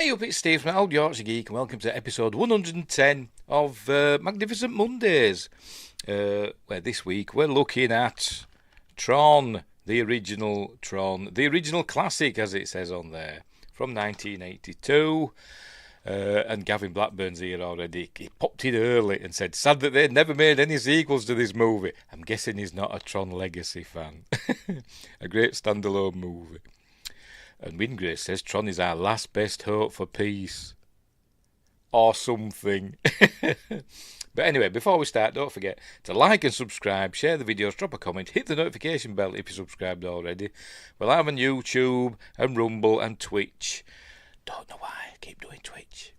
Hey up, it's Steve from Old Yorkshire Geek and welcome to episode 110 of Magnificent Mondays, where this week we're looking at Tron, the original classic as it says on there, from 1982, and Gavin Blackburn's here already. He popped in early and said, sad that they'd never made any sequels to this movie. I'm guessing he's not a Tron Legacy fan. A great standalone movie. And Wingrace says Tron is our last best hope for peace. Or something. But anyway, before we start, don't forget to like and subscribe, share the videos, drop a comment, hit the notification bell if you're subscribed already. We're live on YouTube and Rumble and Twitch. Don't know why I keep doing Twitch.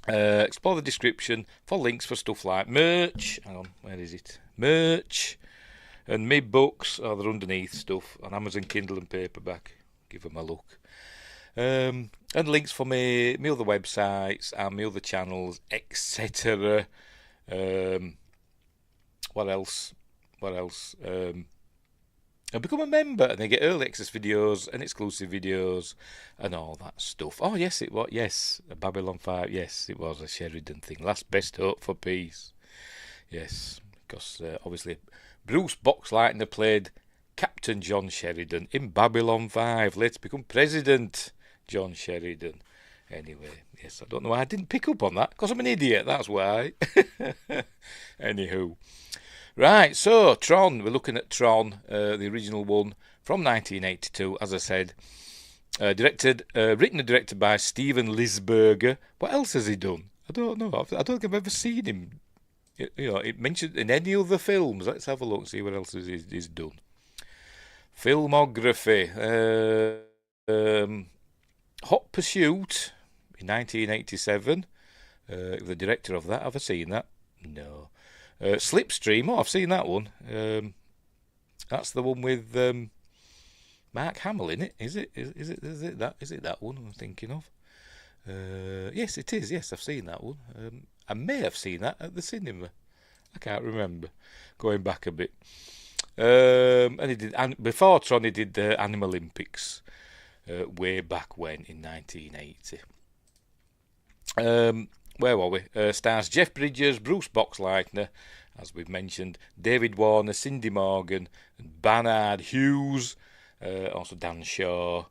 Explore the description for links for stuff like merch. Hang on, where is it? Merch. And my books, they're underneath stuff on Amazon Kindle and paperback. Give them a look. And links for my other websites and my other channels, etc. What else? And become a member and they get early access videos and exclusive videos and all that stuff. Oh, yes, it was. Yes, Babylon 5. Yes, it was a Sheridan thing. Last best hope for peace. Yes, because obviously Bruce Boxleitner played Captain John Sheridan in Babylon 5. Later become President John Sheridan. Anyway, yes, I don't know why I didn't pick up on that, because I'm an idiot, that's why. Anywho. Right, so Tron, we're looking at Tron, the original one from 1982, as I said. Written and directed by Steven Lisberger. What else has he done? I don't know. I don't think I've ever seen him. It mentioned in any other films. Let's have a look and see what else he's done. Filmography. Hot Pursuit in 1987. The director of that. Have I seen that? No. Slipstream. Oh, I've seen that one. That's the one with Mark Hamill in it. Is it that one I'm thinking of? Yes, it is. Yes, I've seen that one. I may have seen that at the cinema. I can't remember. Going back a bit. And he did, and before Tron, he did the Animal Olympics way back when in 1980. Where were we? Stars Jeff Bridges, Bruce Boxleitner, as we've mentioned, David Warner, Cindy Morgan, and Bernard Hughes, also Dan Shaw,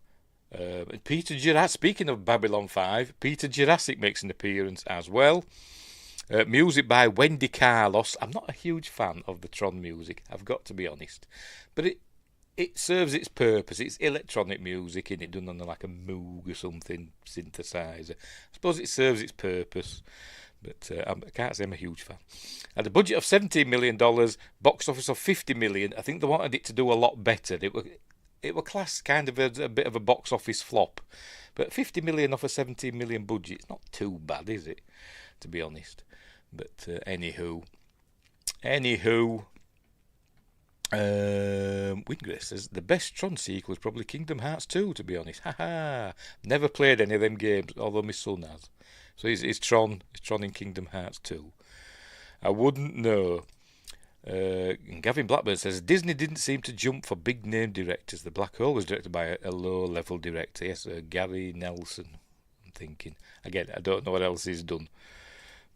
and Peter Jurassic. Speaking of Babylon 5, Peter Jurassic makes an appearance as well. Music by Wendy Carlos. I'm not a huge fan of the Tron music, I've got to be honest. But it serves its purpose. It's electronic music, and it done on like a Moog or something, synthesizer. I suppose it serves its purpose. But I can't say I'm a huge fan. Had a budget of $17 million, box office of $50 million. I think they wanted it to do a lot better. It were classed kind of a bit of a box office flop. But $50 million off a $17 million budget, it's not too bad, is it? To be honest. But anywho, Wingrace says the best Tron sequel is probably Kingdom Hearts 2, to be honest. Haha. Never played any of them games, although my son has. So it's Tron in Kingdom Hearts 2. I wouldn't know. And Gavin Blackburn says Disney didn't seem to jump for big name directors. The Black Hole was directed by a low level director. Yes, Gary Nelson. I'm thinking. Again, I don't know what else he's done.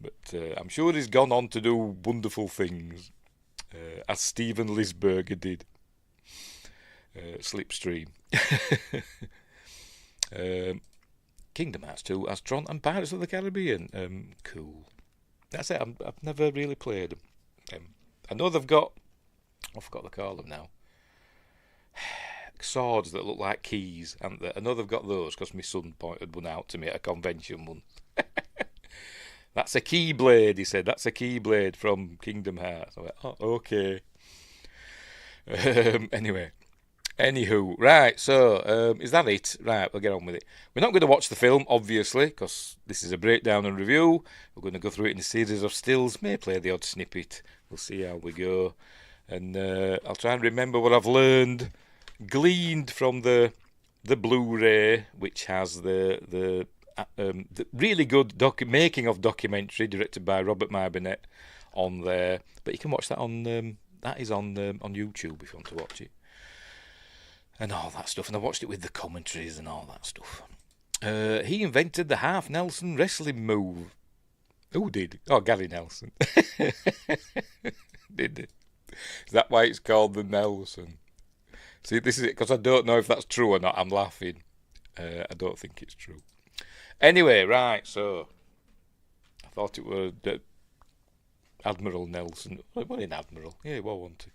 But I'm sure he's gone on to do wonderful things, as Steven Lisberger did. Slipstream. Kingdom Hearts 2 as Tron and Pirates of the Caribbean. Cool. That's it. I've never really played them. I know they've got... I forgot to call them now. Swords that look like keys. And I know they've got those because my son pointed one out to me at a convention once. That's a keyblade, he said. That's a keyblade from Kingdom Hearts. I went, oh, okay. Anywho, right, so is that it? Right, we'll get on with it. We're not going to watch the film, obviously, because this is a breakdown and review. We're going to go through it in a series of stills, may play the odd snippet. We'll see how we go. And I'll try and remember what I've gleaned from the Blu-ray, which has the really good making of documentary directed by Robert Marbonnet on there. But you can watch that on YouTube if you want to watch it. And all that stuff. And I watched it with the commentaries and all that stuff. He invented the half Nelson wrestling move. Who did? Oh, Gary Nelson. Did it? Is that why it's called the Nelson? See, this is it, because I don't know if that's true or not. I'm laughing. I don't think it's true. Anyway, right, so I thought it was Admiral Nelson. What in Admiral? Yeah, it wasn't it?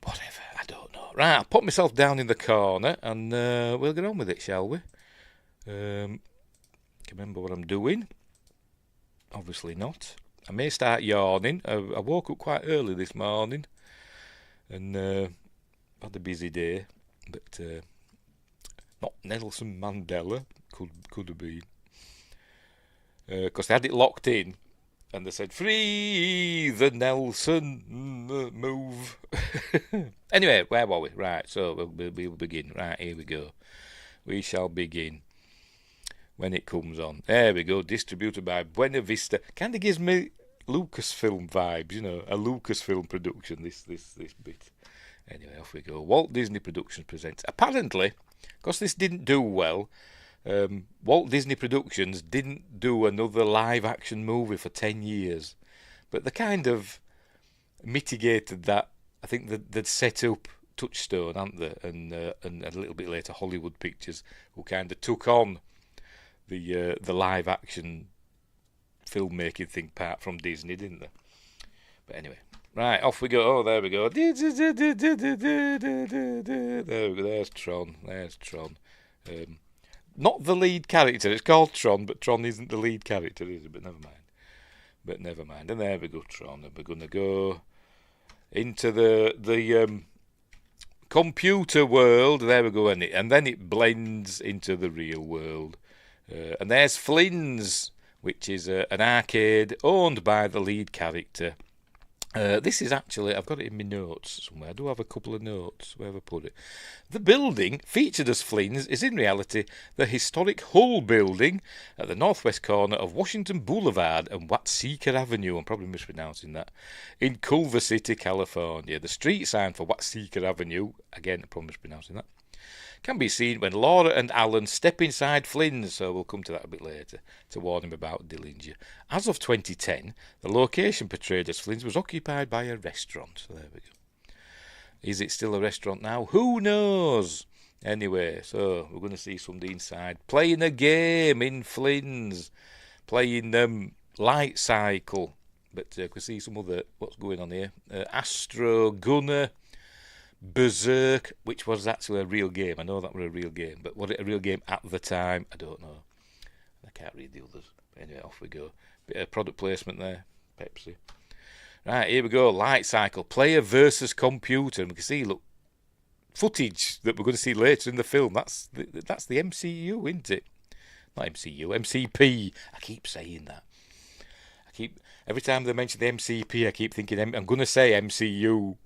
Whatever, I don't know. Right, I'll put myself down in the corner and we'll get on with it, shall we? Can remember what I'm doing? Obviously not. I may start yawning. I woke up quite early this morning and had a busy day, but not Nelson Mandela. Could have been. Because they had it locked in and they said, free the Nelson move. Anyway, where were we? Right, so we'll begin. Right, here we go. We shall begin when it comes on. There we go. Distributed by Buena Vista. Kind of gives me Lucasfilm vibes, you know, a Lucasfilm production. This bit. Anyway, off we go. Walt Disney Productions presents. Apparently, because this didn't do well, Walt Disney Productions didn't do another live-action movie for 10 years. But they kind of mitigated that. I think they'd set up Touchstone, hadn't they? And a little bit later, Hollywood Pictures, who kind of took on the live-action filmmaking thing part from Disney, didn't they? But anyway, right, off we go. Oh, there we go. There we go. There's Tron. Not the lead character. It's called Tron, but Tron isn't the lead character, is it? But never mind. And there we go, Tron. And we're going to go into the computer world. There we go, and then it blends into the real world. And there's Flynn's, which is an arcade owned by the lead character. This is actually, I've got it in my notes somewhere. I do have a couple of notes. Where have I put it? The building featured as Flynn's is in reality the historic Hull building at the northwest corner of Washington Boulevard and Watseka Avenue. I'm probably mispronouncing that. In Culver City, California. The street sign for Watseka Avenue, again, I'm probably mispronouncing that, can be seen when Laura and Alan step inside Flynn's, so we'll come to that a bit later, to warn him about Dillinger. As of 2010, the location portrayed as Flynn's was occupied by a restaurant. So there we go. Is it still a restaurant now? Who knows? Anyway, so we're going to see somebody inside playing a game in Flynn's, playing Light Cycle. But we can see some other, what's going on here? Astro Gunner, Berserk, which was actually a real game. I know that was a real game, but was it a real game at the time? I don't know. I can't read the others. But anyway, off we go. Bit of product placement there. Pepsi. Right, here we go. Light Cycle. Player versus computer. And we can see, look, footage that we're going to see later in the film. That's the MCU, isn't it? Not MCU, MCP. I keep saying that. Every time they mention the MCP, I keep thinking, I'm going to say MCU.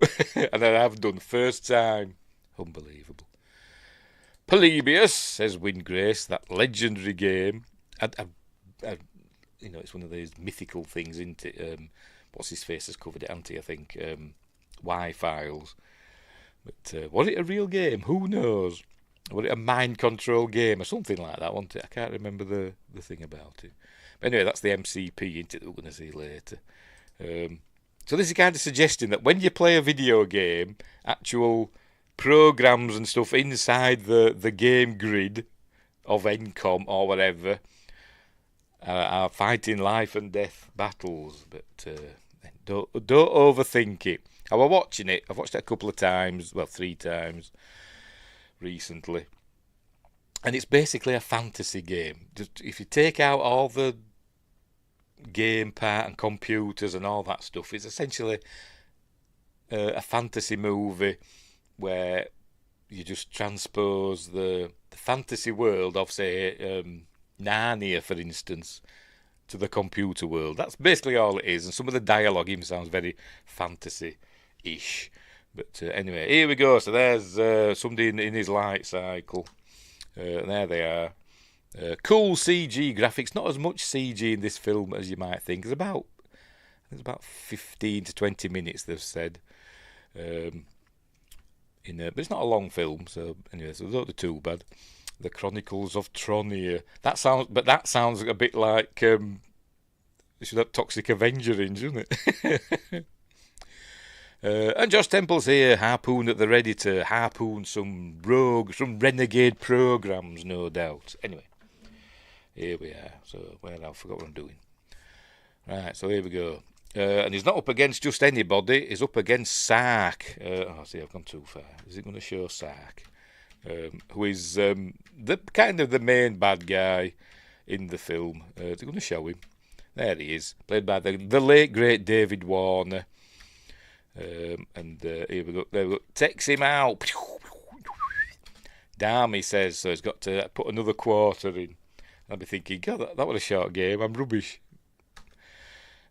And I have done first time. Unbelievable. Polybius, says Windgrace, that legendary game. It's one of those mythical things, isn't it? What's his face has covered it, hasn't he? I think Y-Files. But was it a real game? Who knows? Was it a mind control game or something like that, wasn't it? I can't remember the thing about it. But anyway, that's the MCP, isn't it, that we're going to see later. So this is kind of suggesting that when you play a video game, actual programs and stuff inside the game grid of NCOM or whatever are fighting life and death battles. But don't overthink it. I was watching it. I've watched it a couple of times, 3 times recently. And it's basically a fantasy game. Just, if you take out all the game part and computers and all that stuff, it's essentially a fantasy movie where you just transpose the fantasy world of, say, Narnia, for instance, to the computer world. That's basically all it is. And some of the dialogue even sounds very fantasy-ish. But anyway, here we go. So there's somebody in his light cycle. And there they are. Cool CG graphics. Not as much CG in this film as you might think. It's about 15 to 20 minutes, they've said. But it's not a long film, so anyway, so don't do too bad. The Chronicles of Tron here. That sounds a bit like it should have Toxic Avenger in, shouldn't it? And Josh Temple's here, harpoon at the ready to harpoon some renegade programs, no doubt. Anyway, here we are. So, well, I forgot what I'm doing. Right, so here we go. And he's not up against just anybody. He's up against Sark. See, I've gone too far. Is it going to show Sark? Who is the kind of the main bad guy in the film. They're going to show him. There he is, played by the late great David Warner. And here we go. There we go. Takes him out. Damn, he says. So he's got to put another quarter in. I'll be thinking, God, that was a short game. I'm rubbish.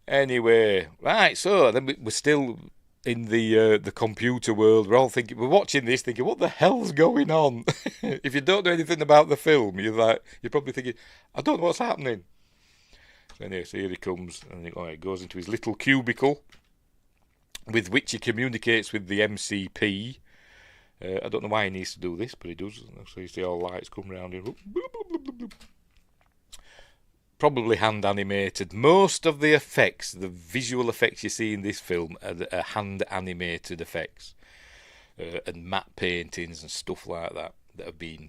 Anyway, right. So then we're still in the computer world. We're watching this, thinking, what the hell's going on? If you don't know anything about the film, you're probably thinking, I don't know what's happening. So anyway, so here he comes, and he goes into his little cubicle, with which he communicates with the MCP. I don't know why he needs to do this, but he does. So you see all lights come round him. Probably hand animated. Most of the effects, the visual effects you see in this film, are hand animated effects, and matte paintings and stuff like that have been,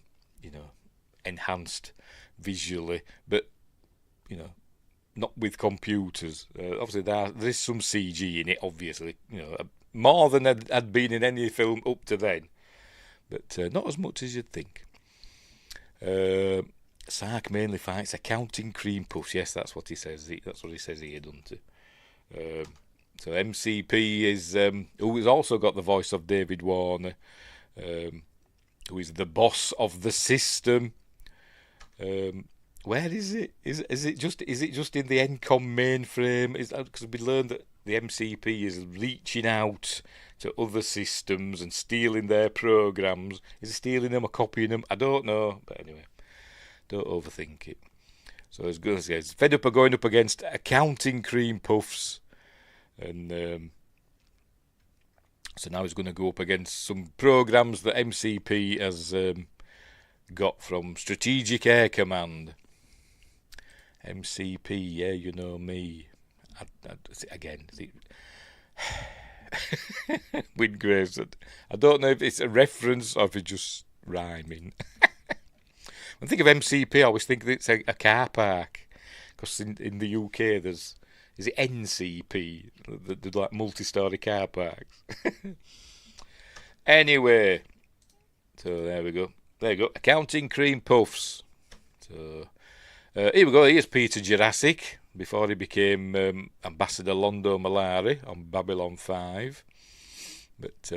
enhanced visually, but not with computers. Obviously, there's some CG in it. Obviously, more than had been in any film up to then, but not as much as you'd think. Sark mainly fights accounting cream puffs. Yes, that's what he says. That's what he says here, doesn't he? So MCP is who has also got the voice of David Warner, who is the boss of the system. Where is it? Is it just in the Encom mainframe? Because we learned that the MCP is reaching out to other systems and stealing their programs. Is he stealing them or copying them? I don't know. But anyway, don't overthink it. So as good as he's fed up of going up against accounting cream puffs, and so now he's going to go up against some programs that MCP has got from Strategic Air Command. MCP, yeah, you know me. Again, Wingraves. I don't know if it's a reference or if it's just rhyming. When I think of MCP, I always think that it's a car park, because in the UK is it NCP, the like multi-storey car parks. Anyway, so there we go. There you go. Accounting cream puffs. So here we go. Here's Peter Jurassic before he became Ambassador Londo Malari on Babylon 5, but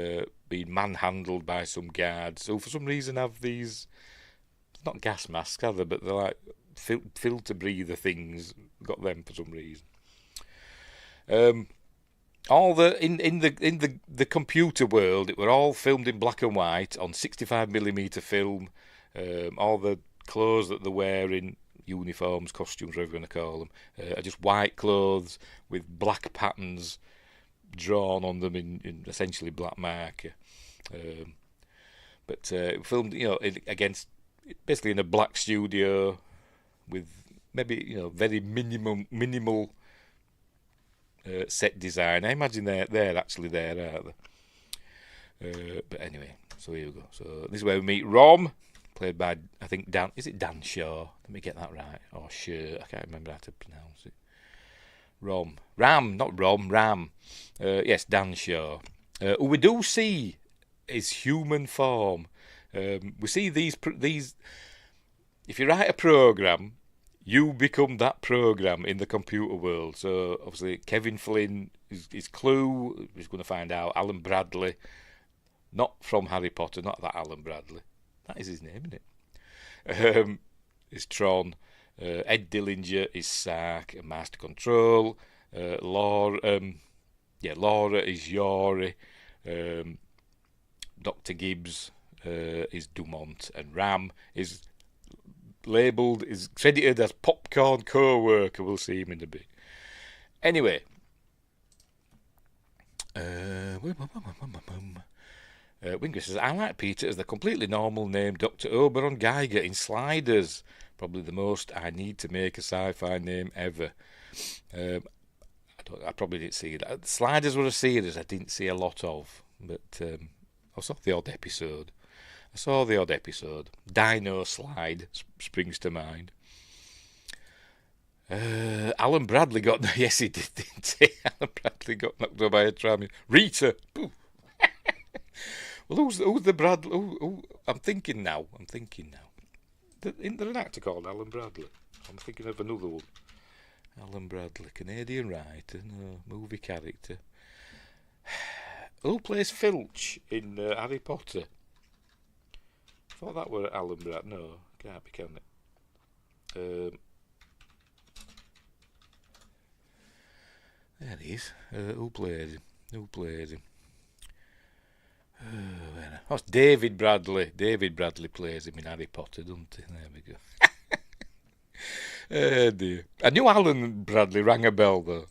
being manhandled by some guards who for some reason have these, not gas masks, are they? But they're like filter breather things. Got them for some reason. All in the computer world, it were all filmed in black and white on 65mm film. All the clothes that they're wearing, uniforms, costumes, whatever you want to call them, are just white clothes with black patterns drawn on them in essentially black marker. But filmed, against basically in a black studio with maybe very minimal set design. I imagine they're actually there, aren't they? But anyway, so here we go. So this is where we meet Rom, played by, I think, Dan. Is it Dan Shaw? Let me get that right. Or Shaw. I can't remember how to pronounce it. Ram. Yes, Dan Shaw. Who we do see is human form. We see these. If you write a program, you become that program in the computer world. So obviously Kevin Flynn is Clue. He's going to find out. Alan Bradley, not from Harry Potter, not that Alan Bradley. That is his name, isn't it? Is Tron. Ed Dillinger is Sark and Master Control. Laura is Yori. Dr. Gibbs is Dumont, and Ram is credited as Popcorn Co-worker. We'll see him in a bit. Anyway, Winger says, I like Peter as the completely normal name Dr. Oberon Geiger in Sliders. Probably the most I need to make a sci-fi name ever. I probably didn't see that. Sliders were a series I didn't see a lot of, but I saw the odd episode. Dino Slide springs to mind. Alan Bradley got... Yes, he did, didn't he? Alan Bradley got knocked over by a tram. Rita! Well, who's the Bradley? I'm thinking now. Isn't there an actor called Alan Bradley? I'm thinking of another one. Alan Bradley, Canadian writer, no, movie character. Who plays Filch in Harry Potter? I thought that were Alan Bradley. No, can't be, can it? There he is. Who plays him? Oh, it's David Bradley. David Bradley plays him in Harry Potter, doesn't he? There we go. Oh dear. I knew Alan Bradley rang a bell though.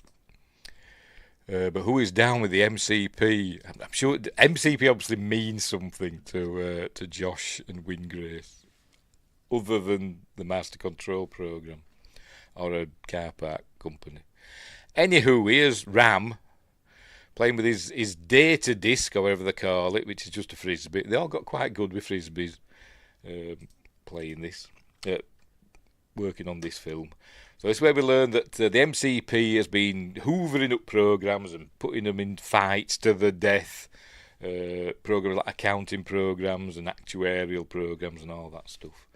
But who is down with the MCP? I'm sure MCP obviously means something to Josh and Wingrace, other than the Master Control Program or a car park company. Anywho, here's Ram playing with his data disc, or whatever they call it, which is just a frisbee. They all got quite good with frisbees playing this, working on this film. So this is where we learn that the MCP has been hoovering up programs and putting them in fights to the death. Programs like accounting programs and actuarial programs and all that stuff.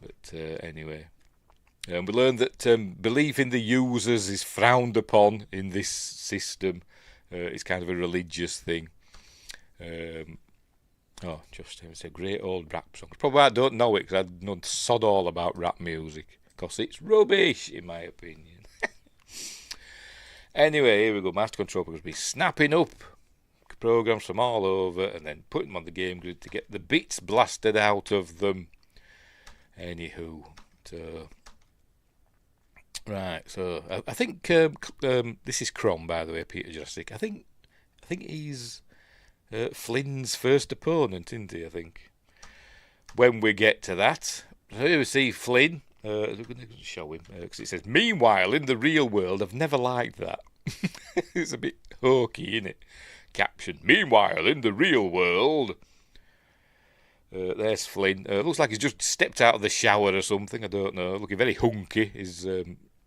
But anyway, we learned that belief in the users is frowned upon in this system. It's kind of a religious thing. It's a great old rap song. Probably I don't know it because I know sod all about rap music, because it's rubbish in my opinion. Anyway, here we go. Master Control Program's be snapping up programs from all over and then putting them on the game grid to get the bits blasted out of them. Anywho, right, so I think this is Crom, by the way, Peter Jurassic. I think he's Flynn's first opponent, isn't he? I think. When we get to that, here we see Flynn. We're going to show him because it says, "Meanwhile, in the real world, I've never liked that." It's a bit hokey, isn't it? Caption: "Meanwhile, in the real world." There's Flynn. Looks like he's just stepped out of the shower or something. I don't know. Looking very hunky is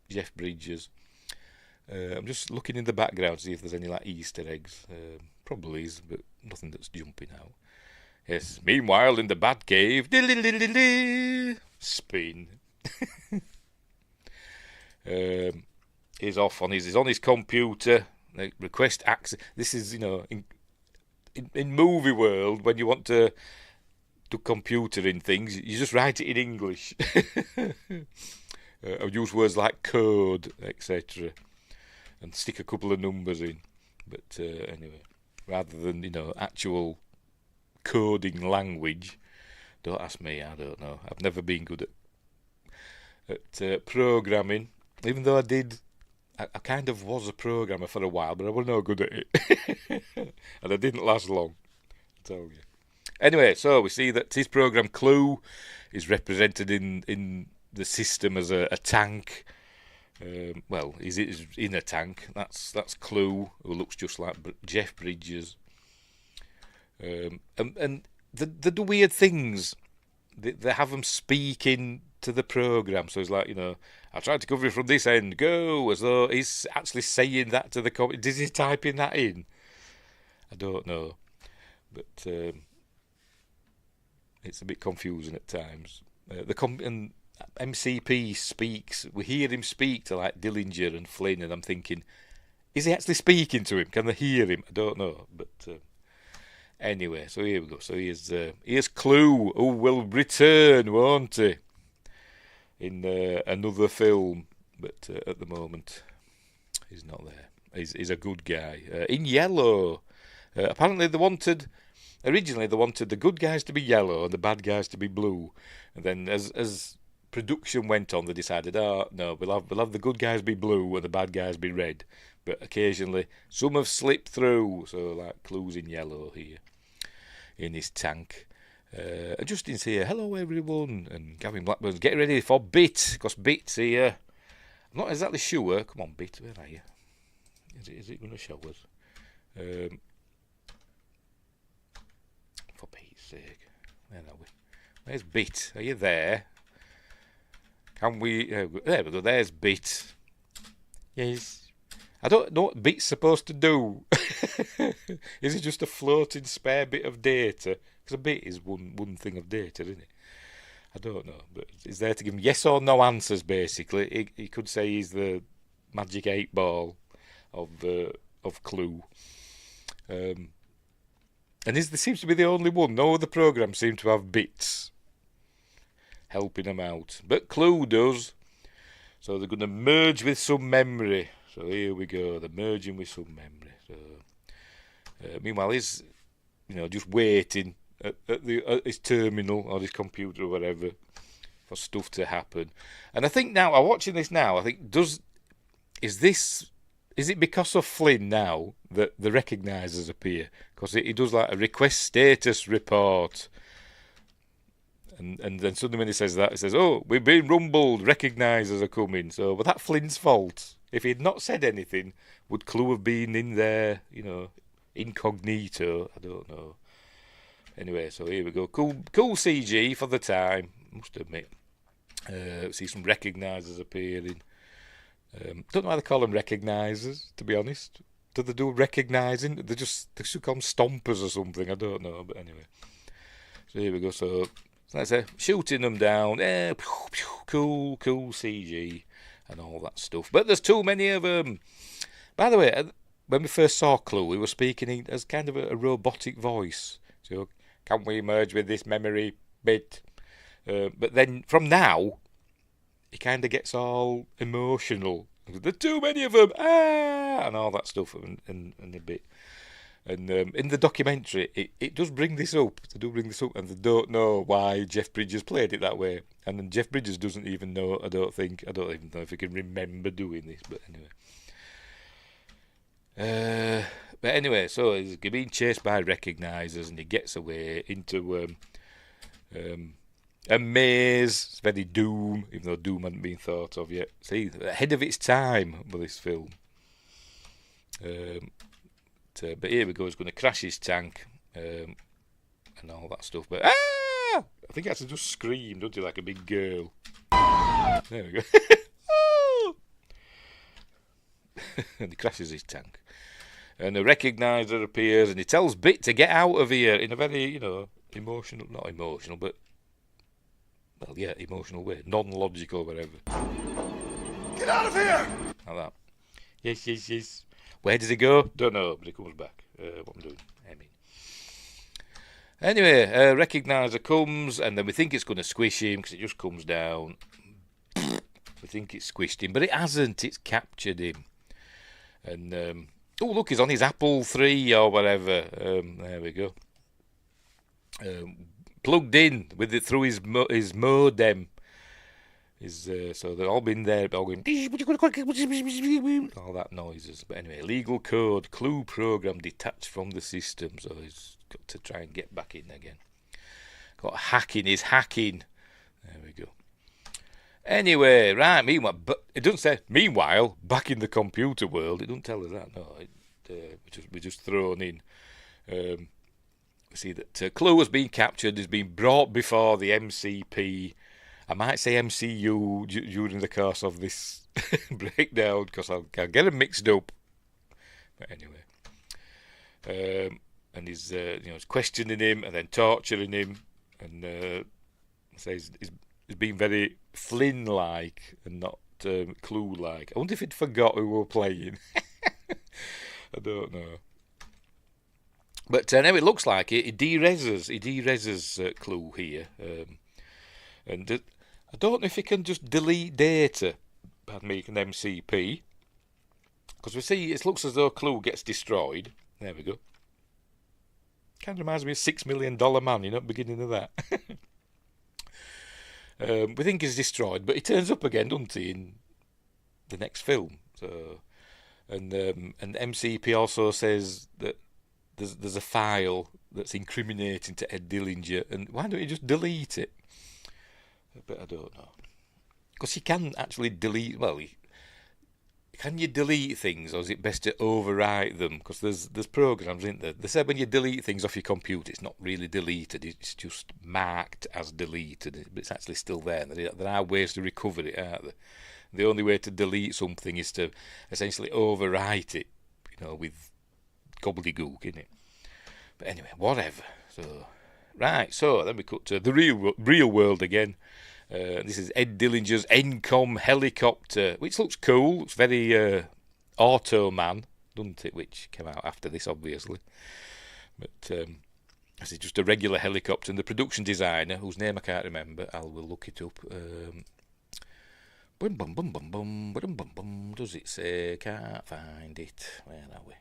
Jeff Bridges. I'm just looking in the background to see if there's any like Easter eggs. Probably is, but nothing that's jumping out. Yes. Meanwhile, in the Batcave, spin. He's off on he's on his computer. Like, request access. This is in movie world when you want to do computering things, you just write it in English. I use words like code, etc., and stick a couple of numbers in. But anyway, rather than actual coding language. Don't ask me. I don't know. I've never been good at programming, even though I kind of was a programmer for a while, but I was no good at it. And I didn't last long, I tell you. Anyway, so we see that his program Clue is represented in the system as a tank. He's in a tank. That's Clue, who looks just like Jeff Bridges. And they do weird things. They have him speaking to the program, so it's like, I tried to cover it from this end, go, as though he's actually saying that to the computer. Is he typing that in? I don't know, but it's a bit confusing at times. And MCP speaks. We hear him speak to like Dillinger and Flynn, and I'm thinking, is he actually speaking to him? Can they hear him? I don't know, but anyway, so here we go. So here's Clue, who will return, won't he? In another film, but at the moment he's not there. He's a good guy. In yellow. Apparently originally they wanted the good guys to be yellow and the bad guys to be blue. And then as production went on, they decided, no, we'll have the good guys be blue and the bad guys be red. But occasionally some have slipped through, so like Clue's in yellow here. in his tank. And Justin's here, hello everyone, and Gavin Blackburn's getting ready for Bit, because Bit's here. I'm not exactly sure. Come on, Bit, where are you? Is it going to show us? For Pete's sake, where are we? Where's Bit? Are you there? Can we? There we go. There's Bit. Yes. I don't know what Bit's supposed to do. Is it just a floating spare bit of data? Because a bit is one thing of data, isn't it? I don't know, but it's there to give him yes or no answers. Basically, he could say he's the magic 8-ball of Clue. And there seems to be the only one. No other programmes seem to have bits helping them out, but Clue does. So they're going to merge with some memory. So here we go. They're merging with some memory. So meanwhile, he's just waiting at his terminal or his computer or whatever for stuff to happen. And I think now, I'm watching this now, I think, is it because of Flynn now that the recognisers appear? Because he does like a request status report. And then suddenly when he says that, he says, oh, we've been rumbled, recognisers are coming. So, was that Flynn's fault? If he'd not said anything, would Clue have been in there, incognito? I don't know. Anyway, so here we go. Cool CG for the time, must admit. See some recognisers appearing. Don't know why they call them recognisers, to be honest. Do they do recognising? They should call them stompers or something. I don't know, but anyway. So here we go. So let's say shooting them down. Cool CG and all that stuff. But there's too many of them. By the way, when we first saw Clue, we were speaking as kind of a robotic voice. So can we merge with this memory bit? But then from now, he kind of gets all emotional. There's too many of them, and all that stuff, and a bit. And in the documentary, it does bring this up. They do bring this up, and they don't know why Jeff Bridges played it that way. And then Jeff Bridges doesn't even know. I don't even know if he can remember doing this. But anyway. So he's being chased by recognisers, and he gets away into a maze. It's very Doom, even though Doom hadn't been thought of yet. See, ahead of its time with this film. But here we go. He's going to crash his tank and all that stuff. But I think he has to just scream, don't he, like a big girl. There we go. And he crashes his tank. And a recogniser appears, and he tells Bit to get out of here in a very, emotional, not emotional, but emotional way, non-logical, whatever. Get out of here! Like that. Yes. Where does he go? Don't know, but he comes back. What I'm doing, Anyway, recogniser comes, and then we think it's going to squish him because it just comes down. We think it's squished him, but it hasn't. It's captured him. And look, he's on his Apple III or whatever. There we go. Plugged in with it through his modem. So they've all been there, all going all that noises. But anyway, legal code, Clue program detached from the system, so he's got to try and get back in again. Got hacking, he's hacking. There we go. Anyway, right, meanwhile, but it doesn't say, meanwhile, back in the computer world, it doesn't tell us that, no, we're just thrown in. We see that Clue has been captured, has been brought before the MCP, I might say MCU during the course of this breakdown, because I'll get them mixed up. But anyway, and he's questioning him and then torturing him, and says he's been very Flynn-like and not Clue-like. I wonder if he'd forgot who we were playing. I don't know. But now it looks like it. He de-reses Clue here, and I don't know if he can just delete data. Pardon me, an MCP, because we see it looks as though Clue gets destroyed. There we go. Kind of reminds me of $6 Million Man, at the beginning of that. We think he's destroyed, but he turns up again, doesn't he, in the next film? So, and MCP also says that there's a file that's incriminating to Ed Dillinger, and why don't you just delete it? But I don't know. Because you can actually delete, can you delete things, or is it best to overwrite them? Because there's programs, isn't there? They said when you delete things off your computer, it's not really deleted, it's just marked as deleted, but it's actually still there. And there are ways to recover it, aren't there? The only way to delete something is to essentially overwrite it, with gobbledygook, innit? But anyway, whatever. So, right, so then we cut to the real world again. This is Ed Dillinger's Encom helicopter, which looks cool. Looks very Automan, doesn't it? Which came out after this, obviously. But this is just a regular helicopter, and the production designer, whose name I can't remember, will look it up. Does it say? Can't find it. Where are we?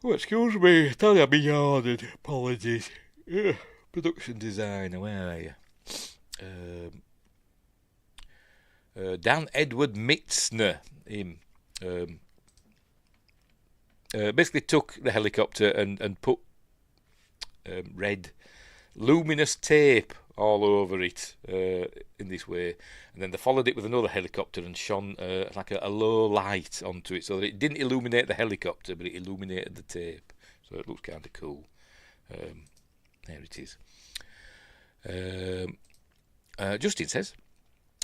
Oh, excuse me. Tell you I've been yawning. Apologies. Production designer, where are you? Dan Edward Mitzner, him, basically took the helicopter and put red luminous tape all over it in this way, and then they followed it with another helicopter and shone like a low light onto it, so that it didn't illuminate the helicopter, but it illuminated the tape, so it looks kind of cool. There it is. Justin says,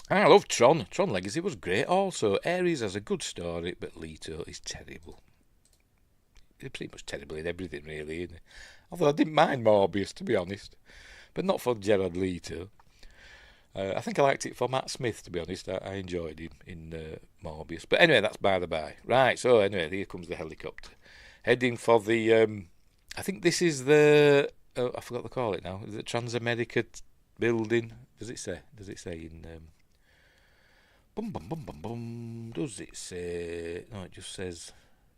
I love Tron. Tron Legacy was great also. Ares has a good story, but Leto is terrible. He's pretty much terrible in everything, really, isn't he? Although I didn't mind Morbius, to be honest. But not for Gerard Leto. I think I liked it for Matt Smith, to be honest. I enjoyed him in Morbius. But anyway, that's by the by. Right, so anyway, here comes the helicopter. Heading for the... I think this is the... I forgot to call it now. Is it Transamerica building? Does it say in... Does it say... No, it just says...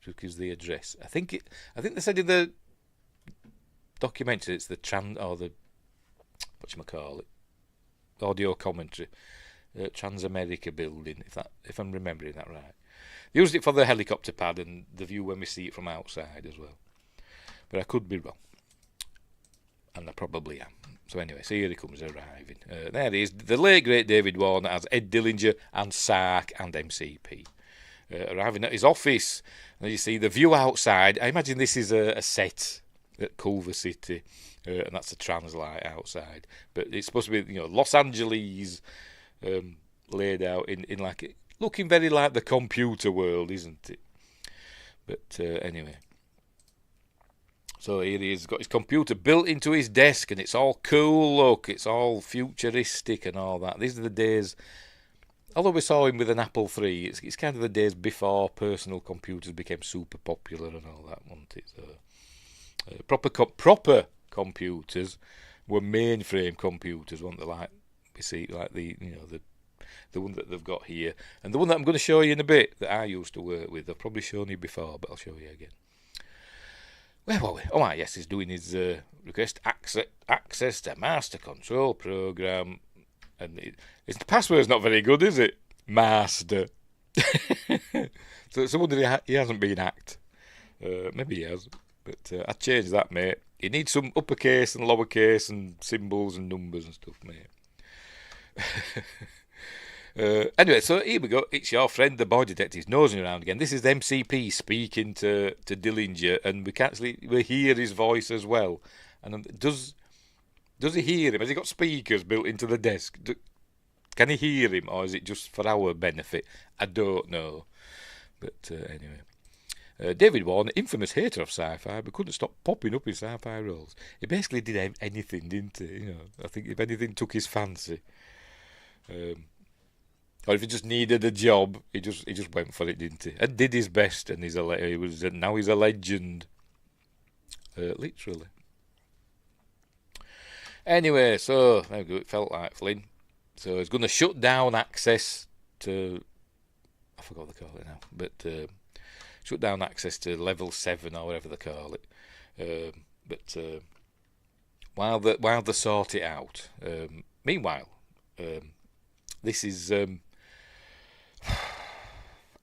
Just gives the address. I think they said in the documentary it's the whatchamacallit, audio commentary, Transamerica building, if I'm remembering that right. They used it for the helicopter pad and the view when we see it from outside as well. But I could be wrong. And I probably am. So anyway, so here he comes arriving. There he is, the late great David Warner as Ed Dillinger and Sark and MCP. Arriving at his office, and you see the view outside. I imagine this is a set at Culver City, and that's a Translight outside. But it's supposed to be, Los Angeles laid out in like looking very like the computer world, isn't it? But anyway, so here he is, got his computer built into his desk, and it's all cool. Look, it's all futuristic and all that. These are the days. Although we saw him with an Apple III, it's kind of the days before personal computers became super popular and all that, wasn't it? So, proper computers were mainframe computers, weren't they? Like we see, like the one that they've got here, and the one that I'm going to show you in a bit that I used to work with. I've probably shown you before, but I'll show you again. Where were we? Oh, yes, he's doing his request access to master control program. And his password's not very good, is it? Master. So it's a wonder he hasn't been hacked. Maybe he has, but I'd change that, mate. You need some uppercase and lowercase and symbols and numbers and stuff, mate. Anyway, so here we go. It's your friend, the boy detective, nosing around again. This is the MCP speaking to Dillinger, and we hear his voice as well. And Does he hear him? Has he got speakers built into the desk? Can he hear him, or is it just for our benefit? I don't know. But anyway. David Warner, infamous hater of sci-fi, but couldn't stop popping up in sci-fi roles. He basically did anything, didn't he? I think if anything took his fancy. Or if he just needed a job, he just went for it, didn't he? And did his best, and now he's a legend. Literally. Anyway, so there we go. It felt like Flynn. So he's going to shut down access to... I forgot what they call it now. But shut down access to level 7 or whatever they call it. But while they sort it out... meanwhile, this is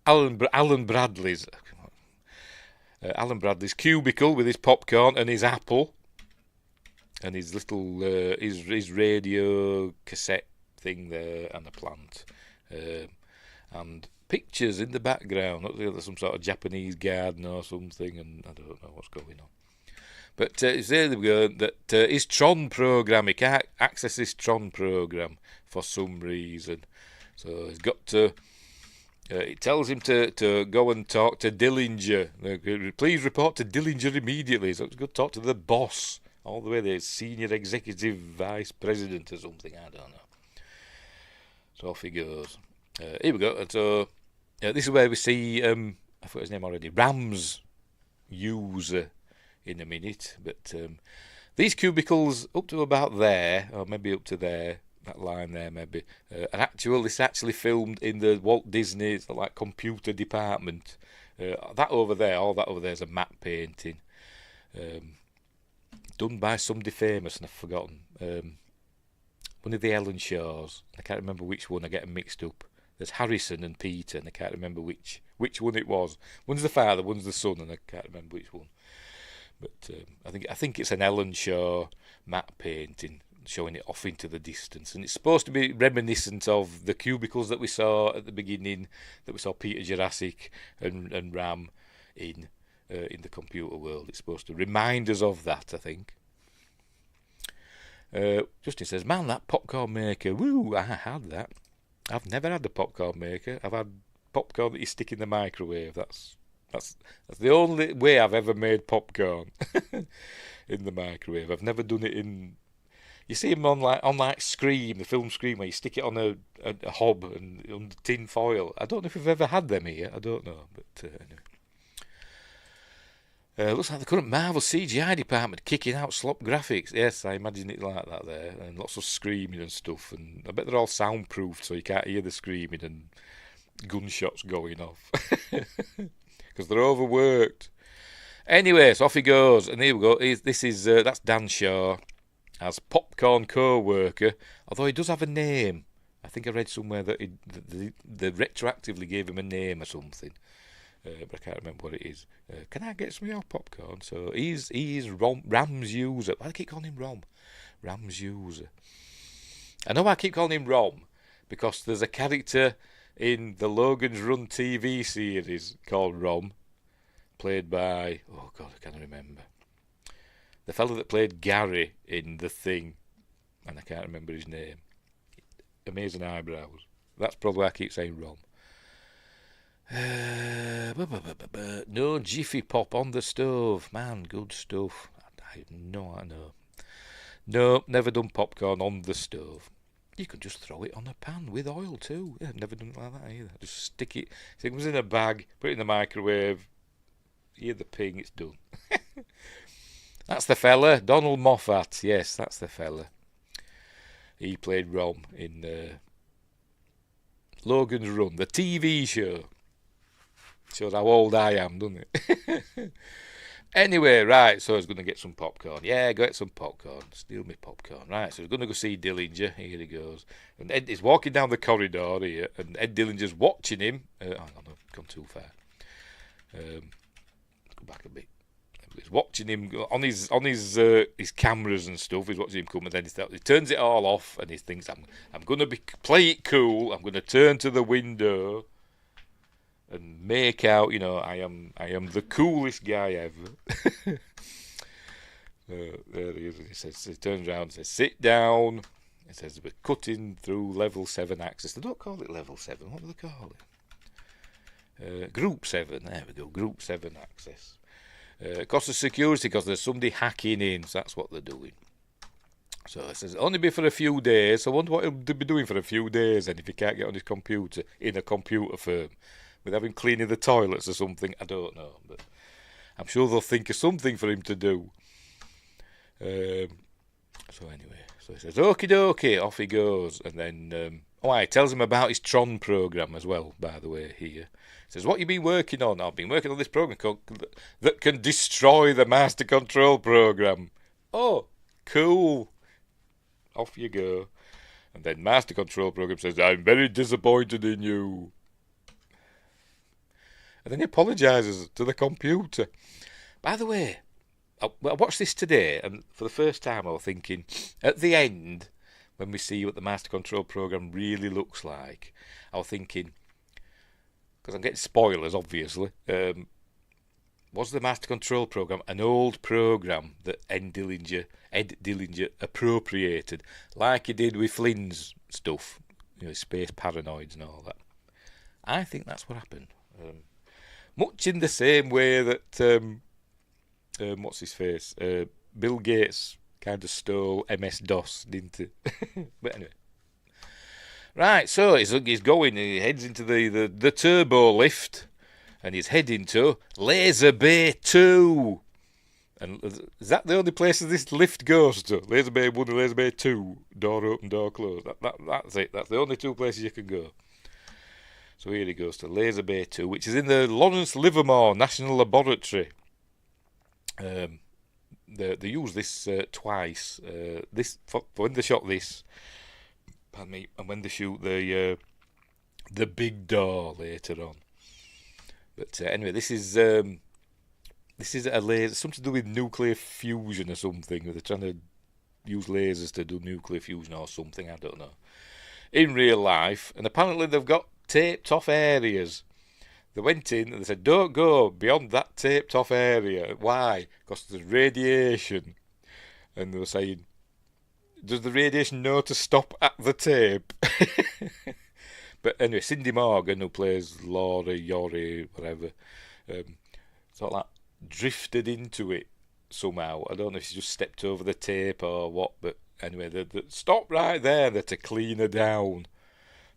Alan Bradley's... Alan Bradley's cubicle with his popcorn and his apple and his little his radio cassette thing there and a plant and pictures in the background. There's some sort of Japanese garden or something, and I don't know what's going on. But it's there we go, that his Tron program, he can't access his Tron program for some reason. So he's got to, it tells him to go and talk to Dillinger. Please report to Dillinger immediately. So he's got to talk to the boss, all the way there, senior executive vice president or something, I don't know. So off he goes. Here we go. And so this is where we see, I forgot his name already, Ram's user in a minute, but these cubicles up to about there, or maybe up to there, that line there maybe, this actually filmed in the Walt Disney like computer department. That over there is a matte painting, done by somebody famous, and I've forgotten. One of the Ellen Shaws. I can't remember which one. I get them mixed up. There's Harrison and Peter, and I can't remember which one it was. One's the father, one's the son, and I can't remember which one. But I think it's an Ellen Shaw matte painting showing it off into the distance, and it's supposed to be reminiscent of the cubicles that we saw at the beginning, that we saw Peter Jurassic and Ram in the computer world. It's supposed to remind us of that, I think. Justin says, "Man, that popcorn maker! Woo! I had that. I've never had a popcorn maker. I've had popcorn that you stick in the microwave. That's the only way I've ever made popcorn in the microwave. I've never done it in. You see them on like Scream, the film Scream, where you stick it on a hob and on tin foil. I don't know if we've ever had them here. I don't know, but anyway." Looks like the current Marvel CGI department kicking out slop graphics. Yes, I imagine it like that there, and lots of screaming and stuff. And I bet they're all soundproofed, so you can't hear the screaming and gunshots going off. Because they're overworked. Anyway, so off he goes, and here we go. That's Dan Shaw as popcorn co-worker, although he does have a name. I think I read somewhere that they retroactively gave him a name or something, but I can't remember what it is. Can I get some of your popcorn? So he's Ram's user. Why do I keep calling him Rom? Ram's user. I know I keep calling him Rom because there's a character in the Logan's Run TV series called Rom, played by, oh God, I can't remember. The fellow that played Gary in The Thing, and I can't remember his name. Amazing eyebrows. That's probably why I keep saying Rom. No Jiffy Pop on the stove. Man, good stuff. I know. No, never done popcorn on the stove. You can just throw it on a pan with oil too. Yeah, I've never done it like that either. Just stick it. So it comes in a bag, put it in the microwave, hear the ping, it's done. That's the fella, Donald Moffat. Yes, that's the fella. He played Rom in Logan's Run, the TV show. Shows how old I am, doesn't it? Anyway, right, so he's going to get some popcorn. Yeah, go get some popcorn. Steal me popcorn. Right, so he's going to go see Dillinger. Here he goes. And Ed is walking down the corridor here, and Ed Dillinger's watching him. Hang on, I've gone too far. Go back a bit. He's watching him on his cameras and stuff. He's watching him come, and then he turns it all off, and he thinks, I'm going to play it cool. I'm going to turn to the window and make out, I am the coolest guy ever. There he is. He turns around and says, "Sit down." He says, "We're cutting through level 7 access." They don't call it level 7. What do they call it? Group 7. There we go. Group 7 access. Cost of security because there's somebody hacking in. So that's what they're doing. So it says, only be for a few days. I wonder what he'll be doing for a few days then if he can't get on his computer in a computer firm. With having cleaning the toilets or something, I don't know, but I'm sure they'll think of something for him to do. So anyway, so he says, "Okie dokie," off he goes, and then he tells him about his Tron program as well. By the way, here he says, "What you been working on?" "I've been working on this program that can destroy the Master Control program." "Oh, cool." Off you go, and then Master Control program says, "I'm very disappointed in you." And then he apologises to the computer. By the way, I watched this today, and for the first time I was thinking, at the end, when we see what the Master Control program really looks like, I was thinking, because I'm getting spoilers, obviously, was the Master Control program an old program that Ed Dillinger appropriated, like he did with Flynn's stuff, space paranoids and all that? I think that's what happened. Much in the same way that what's his face, Bill Gates kind of stole MS-DOS, didn't he? But anyway. Right, so he's going, he heads into the turbo lift, and he's heading to Laser Bay 2. And is that the only place this lift goes to? Laser Bay 1 and Laser Bay 2, door open, door closed. That's it, that's the only two places you can go. So here he goes to Laser Bay 2, which is in the Lawrence Livermore National Laboratory. They use this twice. This for when they shot this, pardon me, and when they shoot the big door later on. But anyway, this is a laser, something to do with nuclear fusion or something. They're trying to use lasers to do nuclear fusion or something. I don't know. In real life, and apparently they've got taped off areas. They went in and they said, don't go beyond that taped off area. Why? Because there's radiation. And they were saying, does the radiation know to stop at the tape? But anyway, Cindy Morgan, who plays Laura, Yori, whatever, sort of like drifted into it somehow. I don't know if she just stepped over the tape or what, but anyway, they stopped right there. They're to clean her down.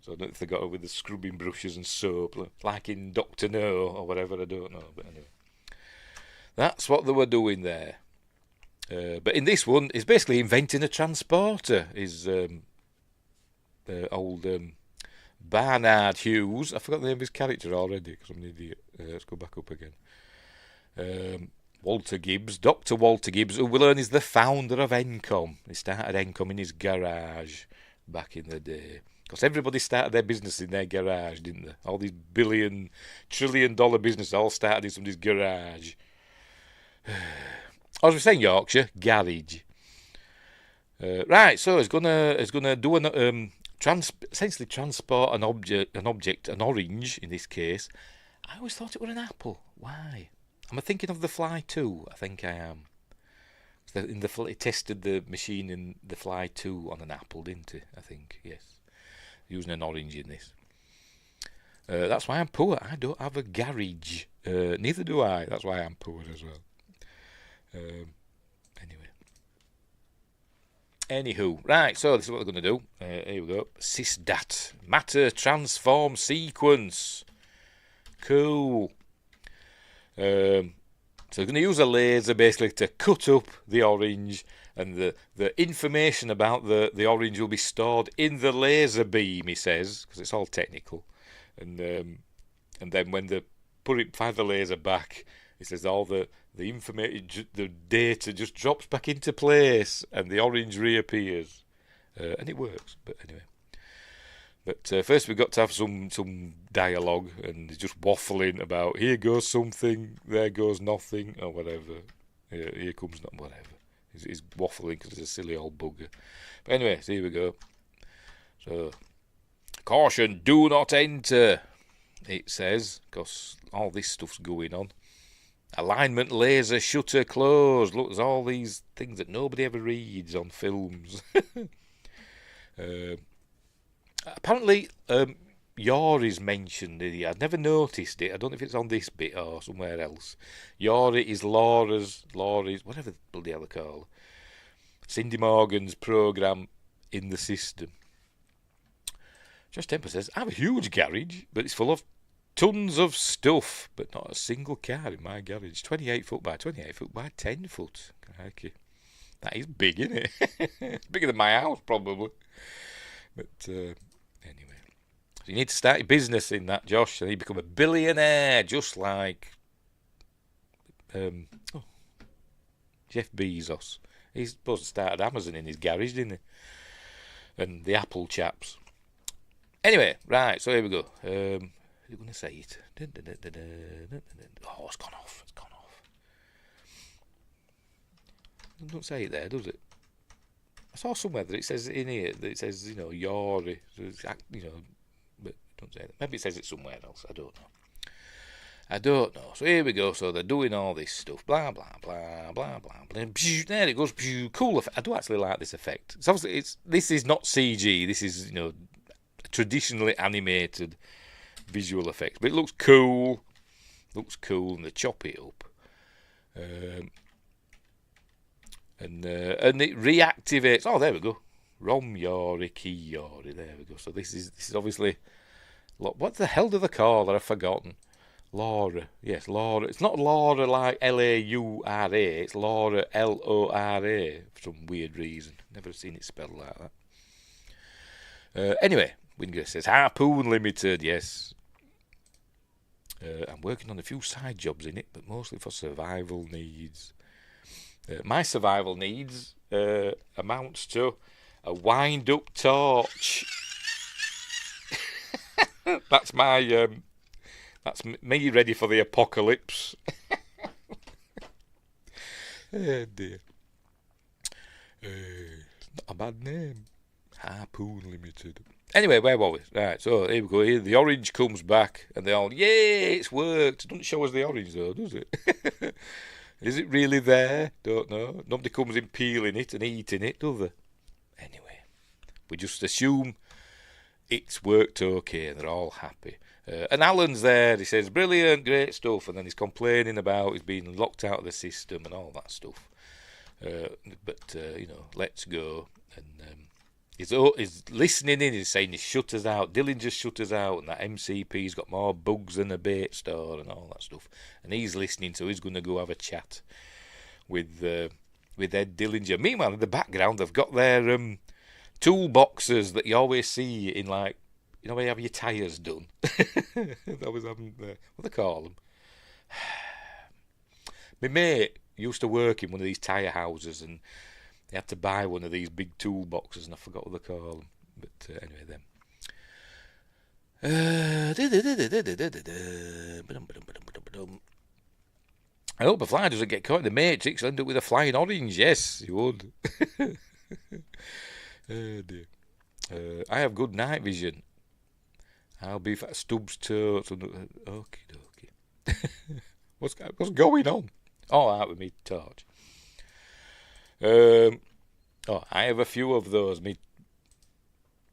So I don't know if they got her with the scrubbing brushes and soap, like in Dr. No or whatever, I don't know. But anyway, that's what they were doing there. But in this one, he's basically inventing a transporter. His old Barnard Hughes. I forgot the name of his character already because I'm an idiot. Let's go back up again. Walter Gibbs, Dr. Walter Gibbs, who we learn is the founder of Encom. He started Encom in his garage back in the day. Because everybody started their business in their garage, didn't they? All these $1 trillion businesses all started in somebody's garage. As we saying, Yorkshire, garage. Right, so he's gonna do essentially transport an object, an orange in this case. I always thought it was an apple. Why? Am I thinking of The Fly 2? I think I am. He tested the machine in The Fly 2 on an apple, didn't he? I think, yes. Using an orange in this. That's why I'm poor. I don't have a garage. Neither do I. That's why I'm poor as well. Anywho, right, so this is what we're going to do. Here we go. SysDat. Matter transform sequence. Cool. So we're going to use a laser basically to cut up the orange, and the information about the orange will be stored in the laser beam, he says, because it's all technical. And then when they fire the laser back, he says all the information, the data just drops back into place, and the orange reappears, and it works. But anyway, first we've got to have some dialogue, and he's just waffling about here goes something, there goes nothing, or whatever. Here comes not whatever. He's waffling because he's a silly old bugger. But anyway, so here we go. So, caution, do not enter, it says, because all this stuff's going on. Alignment laser shutter closed. Look, there's all these things that nobody ever reads on films. Apparently, Yori's mentioned it. I'd never noticed it. I don't know if it's on this bit or somewhere else. Yori is Laura's, whatever the bloody hell they call Cindy Morgan's program in the system. Josh Temple says, I have a huge garage, but it's full of tons of stuff, but not a single car in my garage. 28 foot by 28 foot by 10 foot. Crikey. That is big, isn't it? It's bigger than my house, probably. But anyway. So you need to start your business in that, Josh, and you become a billionaire, just like Jeff Bezos. He's supposed to start Amazon in his garage, didn't he? And the Apple chaps. Anyway, right, so here we go. you're going to say it. Oh, it's gone off. It don't say it there, does it? I saw somewhere that it says in here that it says, Yori. But don't say that. Maybe it says it somewhere else. I don't know. So here we go. So they're doing all this stuff. Blah, blah, blah, blah, blah, blah. There it goes. Cool effect. I do actually like this effect. It's obviously, this is not CG. This is, traditionally animated visual effects. But it looks cool. And they chop it up. And it reactivates. Oh, there we go. Rom Yori, Key Yori. There we go. So this is obviously. What the hell do they call her? I've forgotten. Laura. Yes, Laura. It's not Laura like Laura. It's Laura Lora for some weird reason. Never seen it spelled like that. Anyway, Wingress says Harpoon Limited. Yes. I'm working on a few side jobs in it, but mostly for survival needs. My survival needs amounts to a wind-up torch. That's my. That's me ready for the apocalypse. Oh dear. Not a bad name. Harpoon Limited. Anyway, where were we? Right, so here we go. Here the orange comes back, and they all, yay, it's worked. It doesn't show us the orange though, does it? Is it really there? Don't know. Nobody comes in peeling it and eating it, do they? Anyway, we just assume it's worked okay, and they're all happy. And Alan's there. He says, brilliant, great stuff. And then he's complaining about he's being locked out of the system and all that stuff. But let's go. And he's listening in. He's saying he shut us out. Dylan just shut us out. And that MCP's got more bugs than a bait store and all that stuff. And he's listening, so he's going to go have a chat with Ed Dillinger. Meanwhile, in the background, they've got their toolboxes that you always see in, like, where you have your tyres done. That was having, what do they call them? My mate used to work in one of these tyre houses, and they had to buy one of these big toolboxes, and I forgot what they call them. But anyway, them. I hope a fly doesn't get caught in the Matrix and end up with a flying orange. Yes, you would. Oh dear. I have good night vision. I'll be at Stubbs' toe. Okie dokie. What's going on? Oh, out with me torch. I have a few of those, me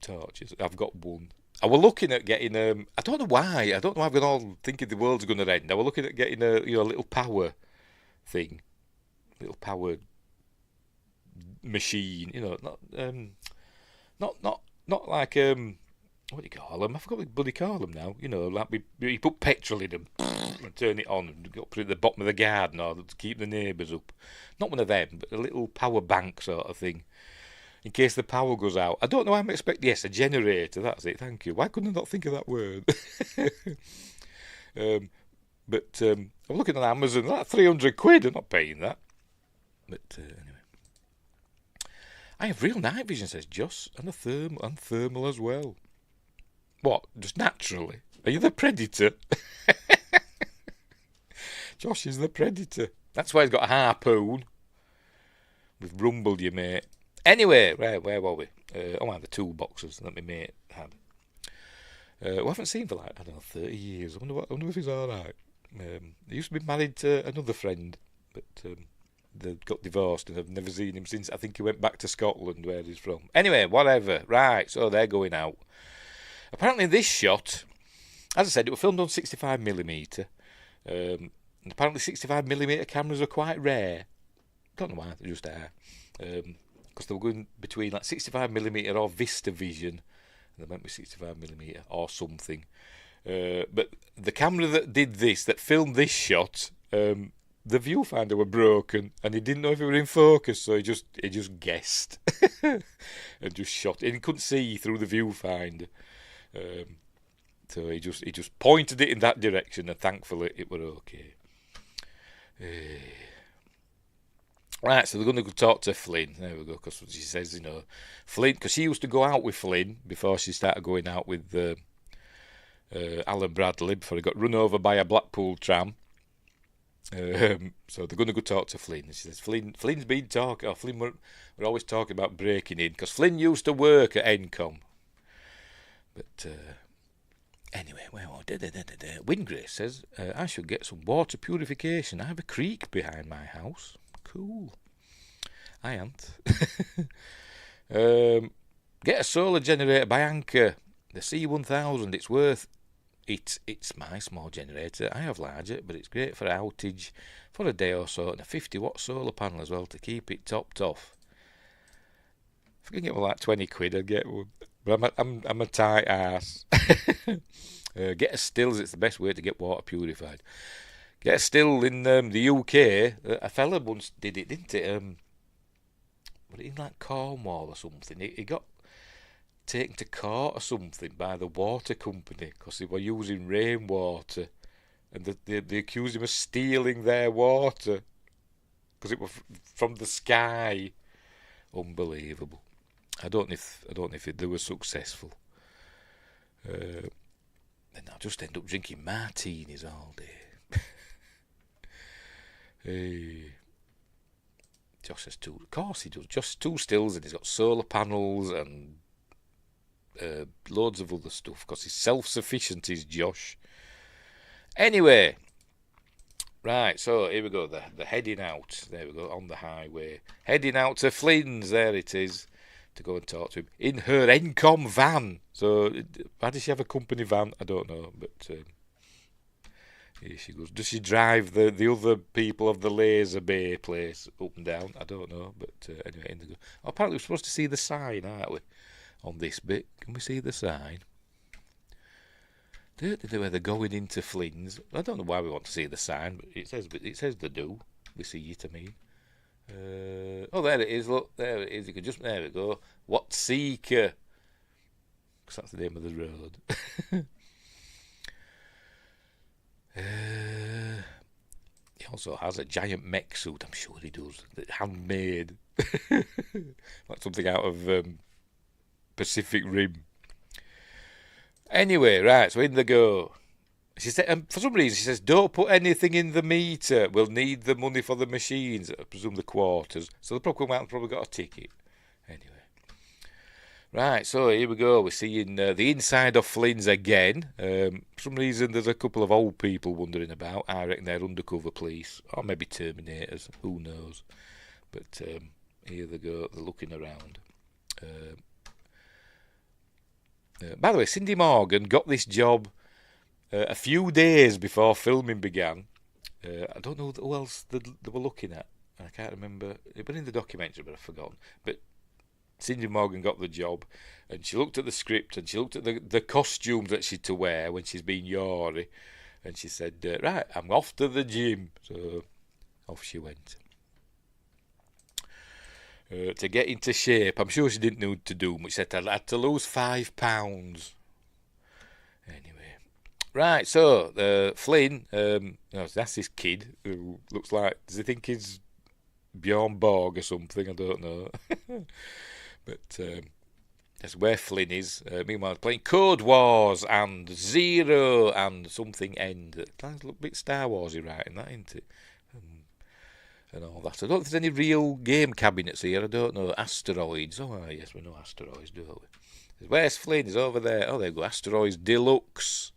torches. I've got one. I was looking at getting I don't know why. I don't know. I've been all thinking the world's going to end. I was looking at getting a little power thing, little power machine. Not like what do you call them? I forgot what you bloody call them now. Like you put petrol in them and turn it on and put it at the bottom of the garden or to keep the neighbours up. Not one of them, but a little power bank sort of thing. In case the power goes out. I don't know, I'm expecting... Yes, a generator, that's it, thank you. Why couldn't I not think of that word? But I'm looking at Amazon, that's 300 quid, I'm not paying that. But anyway. I have real night vision, says Joss, and thermal as well. What, just naturally? Are you the predator? Josh is the predator. That's why he's got a harpoon. We've rumbled you, mate. Anyway, right, where were we? The toolboxes that my mate had. We haven't seen for 30 years. I wonder if he's alright. He used to be married to another friend, but they got divorced and I've never seen him since. I think he went back to Scotland, where he's from. Anyway, whatever. Right, so they're going out. Apparently this shot, as I said, it was filmed on 65mm. And apparently 65mm cameras are quite rare. Don't know why, they just are. Because they were going between 65mm or VistaVision, and they went with 65mm or something. But the camera that filmed this shot, the viewfinder were broken, and he didn't know if it were in focus, so he just guessed and just shot it. And he couldn't see through the viewfinder, so he just pointed it in that direction, and thankfully it were okay. Right, so they're going to go talk to Flynn. There we go, because she says, Flynn, because she used to go out with Flynn before she started going out with Alan Bradley before he got run over by a Blackpool tram. So they're going to go talk to Flynn. She says, Flynn's been talking. Oh, Flynn were always talking about breaking in because Flynn used to work at Encom. But anyway, Windgrace says, I should get some water purification. I have a creek behind my house. Cool. I ain't. Get a solar generator by Anchor. The C1000, it's worth... It's my small generator. I have larger, but it's great for outage for a day or so, and a 50-watt solar panel as well to keep it topped off. If I can get one like 20 quid, I'd get one. But I'm a tight ass. Get a stills. It's the best way to get water purified. Get a still in the UK. A fella once did it, didn't it? Was it in like Cornwall or something? He got taken to court or something by the water company because they were using rainwater, and they accused him of stealing their water because it was from the sky. Unbelievable. I don't know if they were successful. Then I'll just end up drinking martinis all day. Hey. Josh has two. Of course he does. Just two stills, and he's got solar panels and loads of other stuff because he's self-sufficient, is Josh. Anyway, right, so here we go, the heading out. There we go, on the highway. Heading out to Flynn's, there it is, to go and talk to him in her Encom van. So, why does she have a company van? I don't know, but here she goes. Does she drive the other people of the Laser Bay place up and down? I don't know, but anyway, in the go. Oh, apparently we're supposed to see the sign, aren't we? On this bit, can we see the sign? Where they're going into Flynn's. I don't know why we want to see the sign, but it says they do. We see it, I mean. Oh, there it is. Look, there it is. You can just there we go. What Seeker? Because that's the name of the road. He also has a giant mech suit. I'm sure he does. Handmade, like something out of Pacific Rim. Anyway, right, so in they go. She said, for some reason, she says, don't put anything in the meter. We'll need the money for the machines. I presume the quarters. So they'll probably come out and probably got a ticket. Anyway. Right, so here we go. We're seeing the inside of Flynn's again. For some reason, there's a couple of old people wandering about. I reckon they're undercover police. Or maybe Terminators. Who knows? But here they go. They're looking around. By the way, Cindy Morgan got this job a few days before filming began. I don't know who else they were looking at. I can't remember. It was in the documentary, but I've forgotten. But Cindy Morgan got the job, and she looked at the script, and she looked at the costumes that she's to wear when she's being Yori, and she said, right, I'm off to the gym. So off she went. To get into shape. I'm sure she didn't need to do much. She said I had to lose 5 pounds. Anyway. Right, so Flynn, that's this kid who looks like, does he think he's Bjorn Borg or something? I don't know. But that's where Flynn is. Meanwhile, playing Code Wars and Zero and something End. It looks a bit Star Warsy writing that, isn't it? And all that. I don't think there's any real game cabinets here. I don't know. Asteroids. Oh, yes, we know Asteroids, don't we? Where's Flynn? He's over there. Oh, there you go. Asteroids Deluxe.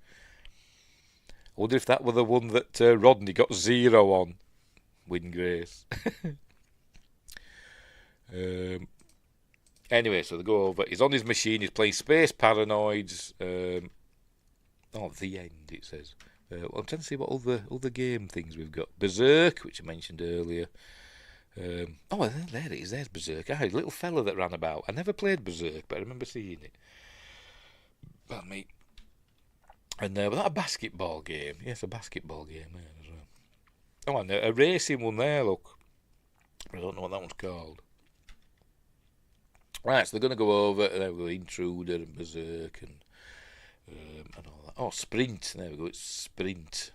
I wonder if that were the one that Rodney got 0 on. Windgrace. Anyway, so they go over. He's on his machine. He's playing Space Paranoids. The End, it says. I'm trying to see what other game things we've got. Berserk, which I mentioned earlier. There it is. There's Berserk. A little fella that ran about. I never played Berserk, but I remember seeing it. Pardon me. And was that a basketball game? Yes, a basketball game there as well. Oh, and a racing one there, look. I don't know what that one's called. Right, so they're going to go over. There we go, Intruder and Berserk and all that. Oh, Sprint. There we go. It's Sprint.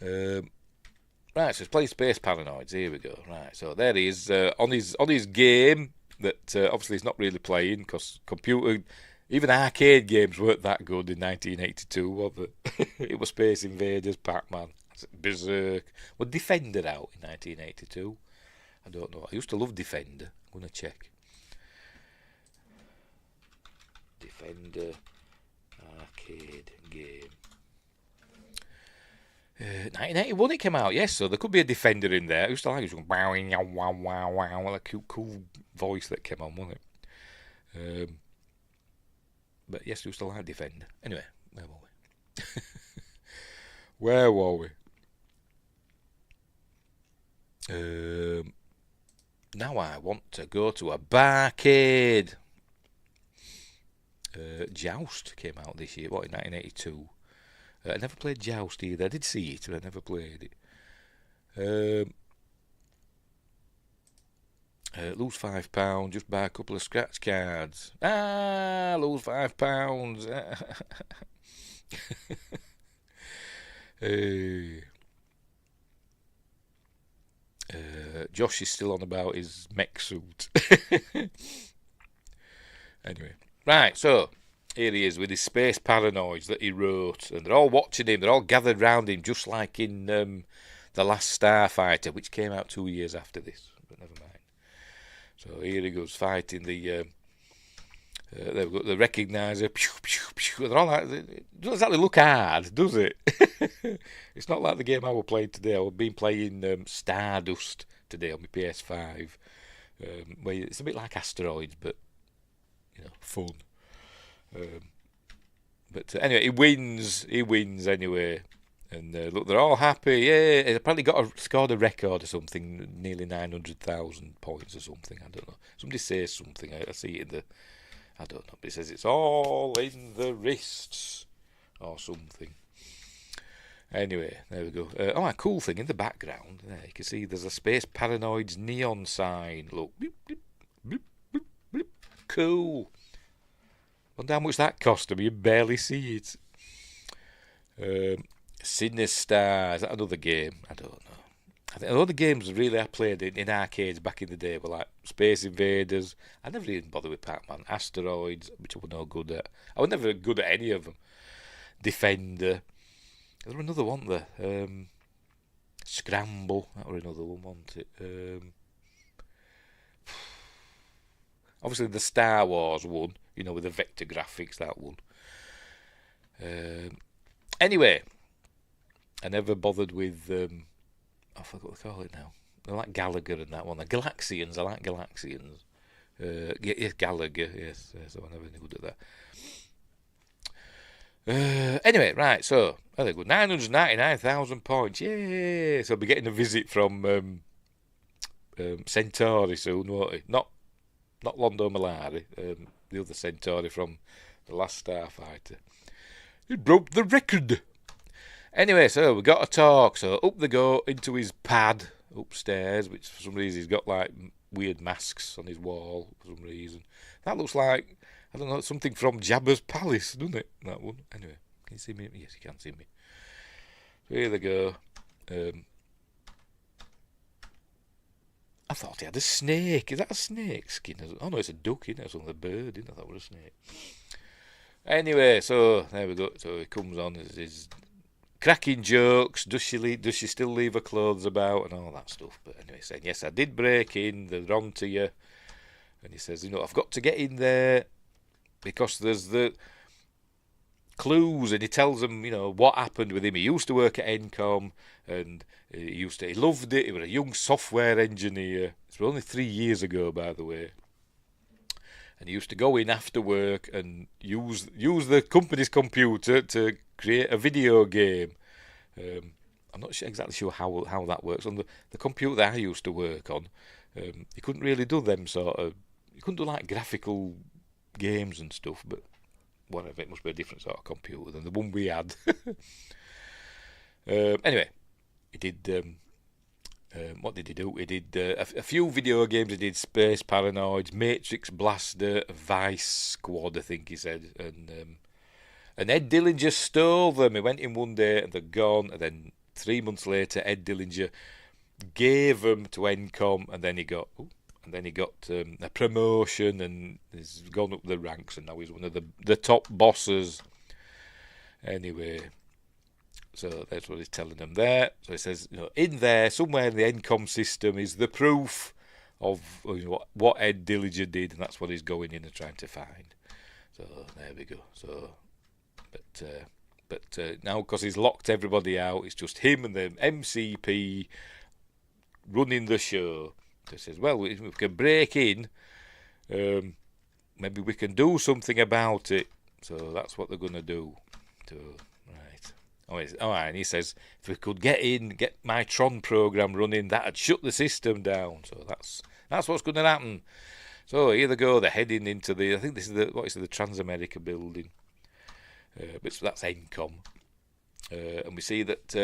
Right, so he's playing Space Paranoids. Here we go. Right, so there he is on his game that obviously he's not really playing because computer Even arcade games weren't that good in 1982, was it? It was Space Invaders, Pac-Man, Berserk. Was Defender out in 1982? I don't know. I used to love Defender. I'm going to check. Defender arcade game. 1981 it came out, yes, so there could be a Defender in there. I used to like it. Wow, wow, wow, wow, like a cool voice that came on, wasn't it? But yes, I used to like Defender. Anyway, where were we? Where were we? Now I want to go to a barcade. Joust came out this year, what, in 1982? I never played Joust either. I did see it, but I never played it. Lose £5, just buy a couple of scratch cards. Lose £5. Josh is still on about his mech suit. Anyway, right, so here he is with his space paranoids that he wrote, and they're all watching him, they're all gathered round him, just like in The Last Starfighter, which came out 2 years after this, but never mind. So here he goes, fighting the they've got the recognizer, pew, pew, pew. They're all like, it doesn't exactly look hard, does it? It's not like the game I was playing today. I've been playing Stardust today on my PS5, where it's a bit like Asteroids, but fun. But anyway, he wins anyway, and look, they're all happy. Yeah, he apparently scored a record or something, nearly 900,000 points or something. I don't know. Somebody says something. I see it in I don't know, but it says it's all in the wrists or something. Anyway, there we go. A cool thing in the background. There you can see there's a Space Paranoids neon sign. Look, beep, beep, beep, beep, beep. Cool. Wonder how much that cost him. You barely see it. Sinistar. Is that another game? I don't know. I think all the games really I played in arcades back in the day were like Space Invaders. I never even bothered with Pac-Man. Asteroids, which I was no good at. I was never good at any of them. Defender. There was another one there. Scramble. That was another one, wasn't it? Obviously the Star Wars one, with the vector graphics, that one. Anyway, I never bothered with, I forgot what they call it now. I like Gallagher and that one. The Galaxians, I like Galaxians. Yes, Gallagher, yes, so I never knew that. Anyway, right, so, there we go, 999,000 points, yay! So I'll be getting a visit from Centauri soon, won't he? Not Londo Malari, the other Centauri from The Last Starfighter. He broke the record. Anyway, so we got to talk. So up they go into his pad upstairs, which for some reason he's got like weird masks on his wall for some reason. That looks like, I don't know, something from Jabba's palace, doesn't it? That one. Anyway, can you see me? Yes, you can see me. So here they go. I thought he had a snake. Is that a snake skin? Oh no, it's a duck, isn't it? It's on the bird, isn't it? I thought it was a snake. Anyway, so there we go. So he comes on, his cracking jokes. Does she still leave her clothes about and all that stuff? But anyway, saying, yes, I did break in. They're on to you. And he says, I've got to get in there because there's the clues, and he tells them, what happened with him. He used to work at Encom, and he loved it. He was a young software engineer. It was only 3 years ago, by the way. And he used to go in after work and use the company's computer to create a video game. I'm not exactly sure how that works. On the computer that I used to work on, you couldn't really do them sort of. You couldn't do like graphical games and stuff, but whatever, it must be a different sort of computer than the one we had. Anyway, he did. What did he do? He did a few video games. He did Space Paranoids, Matrix Blaster, Vice Squad, I think he said. And Ed Dillinger stole them. He went in one day and they're gone. And then 3 months later, Ed Dillinger gave them to Encom. And then he got And then he got a promotion and he's gone up the ranks, and now he's one of the top bosses. Anyway, so that's what he's telling them there. So he says, in there, somewhere in the ENCOM system is the proof of what Ed Dillinger did, and that's what he's going in and trying to find. So there we go. So, but now because he's locked everybody out, it's just him and the MCP running the show. So he says, well, if we can break in, maybe we can do something about it. So that's what they're going to do. So, right. All right, and he says, if we could get my Tron program running, that'd shut the system down. So that's what's going to happen. So here they go, they're heading into I think this is the Transamerica building. But that's ENCOM. And we see that,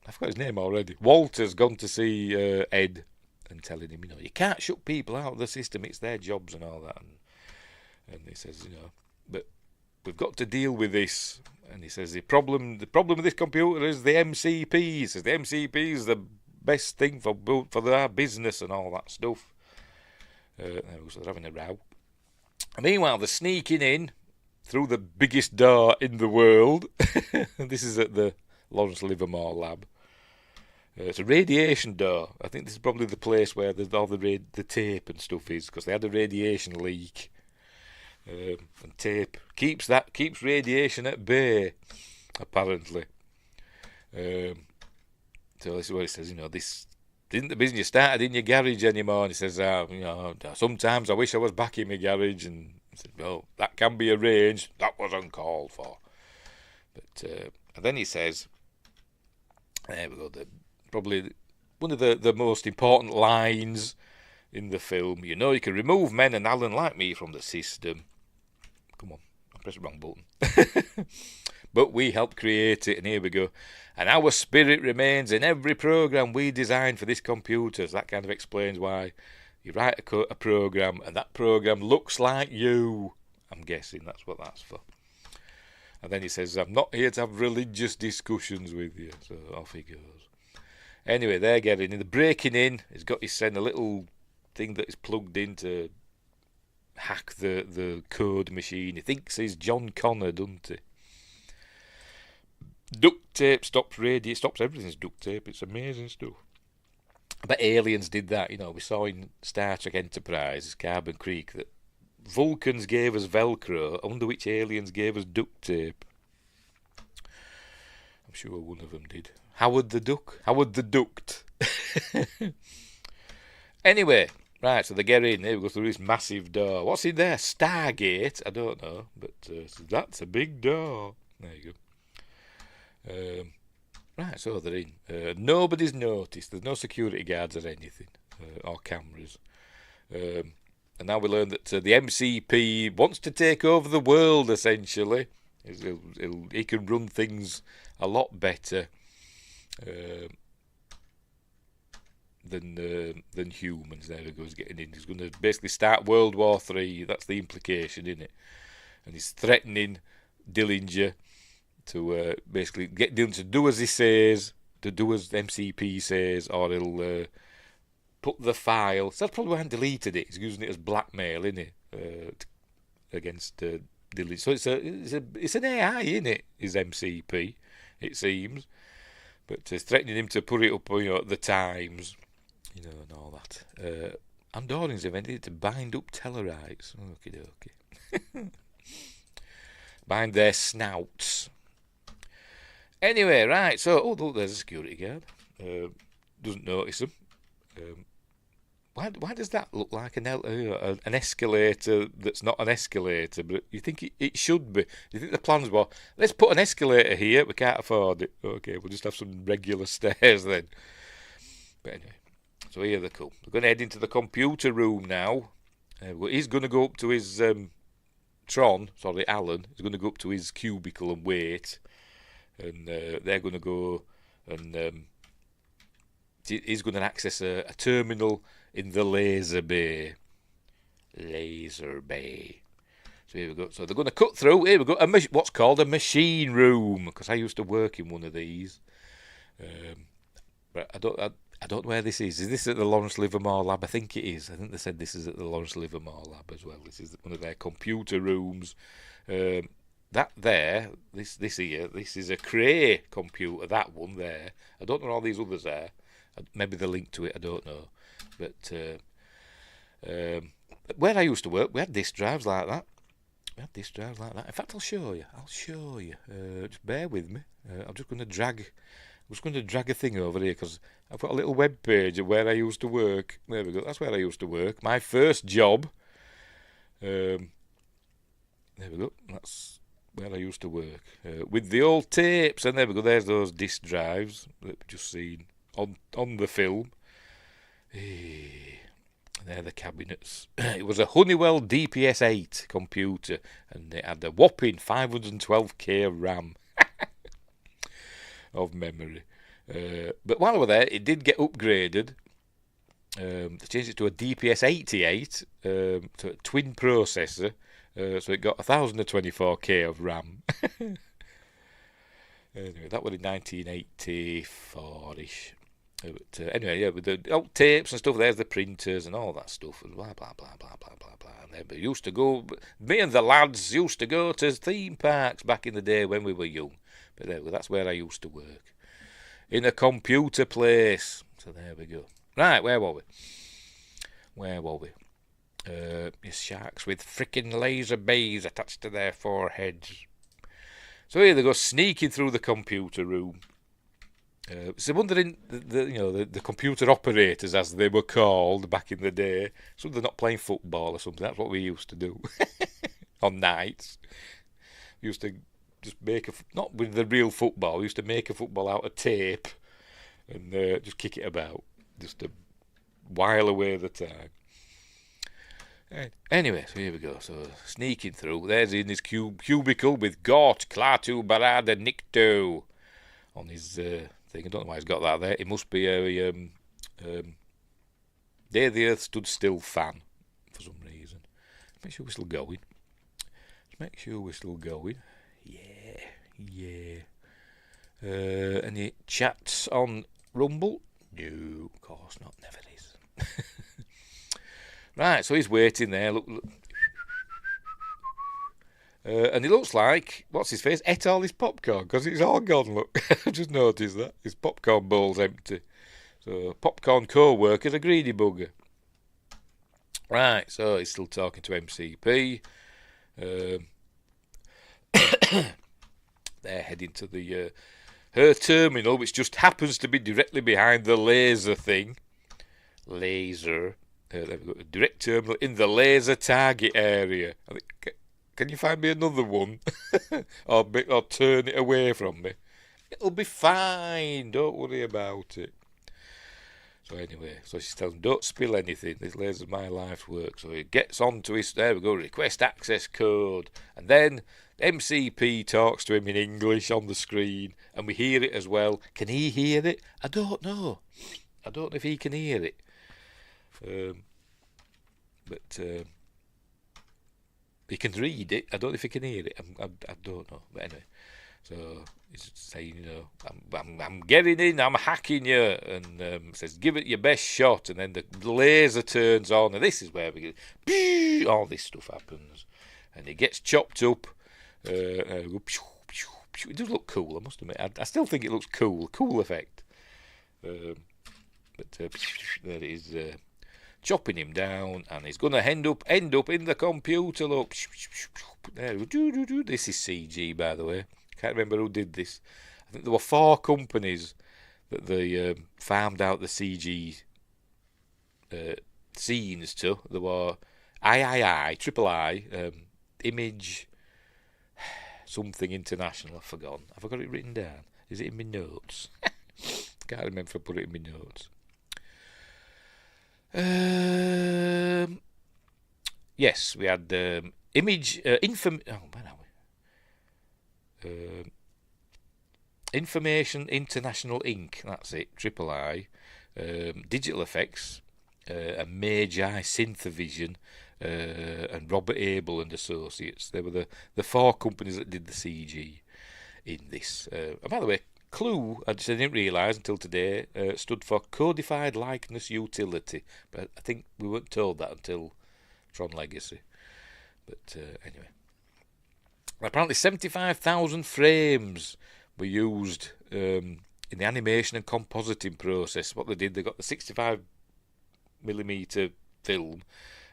I forgot his name already, Walter's gone to see Ed and telling him, you can't shut people out of the system, it's their jobs and all that. And he says, but we've got to deal with this. And he says, the problem with this computer is the MCP. He says, the MCP is the best thing for our business and all that stuff. So they're having a row. And meanwhile, they're sneaking in through the biggest door in the world. This is at the Lawrence Livermore lab. It's a radiation door. I think this is probably the place where all the tape and stuff is, because they had a radiation leak. And tape keeps radiation at bay, apparently. So this is what it says. This isn't the business you started in your garage anymore. And he says, sometimes I wish I was back in my garage. And he said, well, that can be arranged. That was uncalled for. But and then he says, there we go. Probably one of the most important lines in the film. You can remove men and Alan like me from the system. Come on, I pressed the wrong button. But we helped create it, and here we go. And our spirit remains in every program we designed for this computer. So that kind of explains why you write a program, and that program looks like you. I'm guessing that's what that's for. And then he says, I'm not here to have religious discussions with you. So off he goes. Anyway, they're getting in. They're breaking in. He's got his a little thing that is plugged in to hack the code machine. He thinks he's John Connor, doesn't he? Duct tape stops radio. It stops everything's duct tape. It's amazing stuff. But aliens did that. We saw in Star Trek Enterprise, Carbon Creek, that Vulcans gave us Velcro. I wonder which aliens gave us duct tape. I'm sure one of them did. Howard the Duct. Anyway, right, so they get in. Here we go through this massive door. What's in there? Stargate? I don't know, but so that's a big door. There you go. Right, so they're in. Nobody's noticed. There's no security guards or anything, or cameras. And now we learn that the MCP wants to take over the world, essentially. He can run things a lot better than humans. There he goes, getting in. He's going to basically start World War III. That's the implication, isn't it? And he's threatening Dillinger to basically get Dillinger to do as he says, to do as MCP says, or he'll put the file. So that's probably why I deleted it. He's using it as blackmail, isn't it? Against Dillinger. So it's an AI, isn't it? His MCP, it seems. But he's threatening him to put it up, at the Times, and all that. Andorians invented it to bind up Tellarites. Okie. Bind their snouts. Anyway, right, so, look, there's a security guard. Doesn't notice him. Why does that look like an escalator that's not an escalator? But you think it should be. You think the plans were, let's put an escalator here, we can't afford it. Okay, we'll just have some regular stairs then. But anyway, so here they come. They're going to head into the computer room now. He's going to go up to his Alan. He's going to go up to his cubicle and wait. And they're going to go and he's going to access a terminal in the laser bay. Laser bay. So here we go. So they're going to cut through. Here we go. What's called a machine room, because I used to work in one of these. But I don't know where this is. Is this at the Lawrence Livermore lab? I think it is. I think they said this is at the Lawrence Livermore lab as well. This is one of their computer rooms. That there, this here, this is a Cray computer. That one there. I don't know where all these others are. Maybe the link to it. I don't know. But where I used to work, we had disk drives like that. In fact, I'll show you. Just bear with me. I'm just going to drag a thing over here because I've got a little web page of where I used to work. There we go. That's where I used to work. My first job. There we go. That's where I used to work. With the old tapes. And there we go. There's those disk drives that we've just seen on the film. They're the cabinets. It was a Honeywell DPS-8 computer, and it had a whopping 512k of RAM of memory. But while I was there, it did get upgraded. They changed it to a DPS-88, to a twin processor, so it got 1024k of RAM. Anyway, that was in 1984-ish. But anyway, yeah, with the old tapes and stuff, there's the printers and all that stuff, and blah, blah, blah, blah, blah, blah, blah. And we used to go, me and the lads used to go to theme parks back in the day when we were young. But there, that's where I used to work. In a computer place. So there we go. Right, where were we? Yes, sharks with frickin' laser beams attached to their foreheads. So here they go, sneaking through the computer room. So wondering, the computer operators, as they were called back in the day, so they're not playing football or something. That's what we used to do on nights. We used to just make not with the real football. We used to make a football out of tape and just kick it about, just to while away the time. Anyway, so here we go. So sneaking through. There's in his cubicle with Gort, Klaatu, Barada, Nikto on his thing. I don't know why he's got that there. It must be a Day the Earth Stood Still fan for some reason. Make sure we're still going. Yeah. Any chats on Rumble? No, of course not. Never is. Right, so he's waiting there. Look. And he looks like, what's his face, ate all his popcorn, because it's all gone, look. I just noticed that. His popcorn bowl's empty. So, popcorn co-worker's a greedy bugger. Right, so he's still talking to MCP. They're heading to the her terminal, which just happens to be directly behind the laser thing. Laser. There we go, a direct terminal in the laser target area. I think, can you find me another one? or turn it away from me? It'll be fine. Don't worry about it. So anyway, so she tells him, don't spill anything. This laser's my life's work. So he gets on to his, there we go, request access code. And then MCP talks to him in English on the screen. And we hear it as well. Can he hear it? I don't know. I don't know if he can hear it. But he can read it. I don't know if he can hear it. I don't know. But anyway, so he's saying, I'm getting in. I'm hacking you, and says, give it your best shot. And then the laser turns on, and this is where we get all this stuff happens, and it gets chopped up. It does look cool. I must admit. I still think it looks cool. Cool effect. But there it is. Chopping him down, and he's going to end up in the computer. Look, there. This is CG, by the way. Can't remember who did this. I think there were 4 companies that they farmed out the CG scenes to. There were Triple I, Image, something International. I've forgotten. Have I got it written down? Is it in my notes? Can't remember if I put it in my notes. Yes, we had Image where are we? Information International Inc. That's it. Triple I, Digital Effects, and Magi Synthevision, and Robert Abel and Associates. They were the 4 companies that did the CG in this. And by the way, Clue, I didn't realise until today, stood for Codified Likeness Utility. But I think we weren't told that until Tron Legacy. But anyway. Apparently 75,000 frames were used in the animation and compositing process. What they did, they got the 65mm film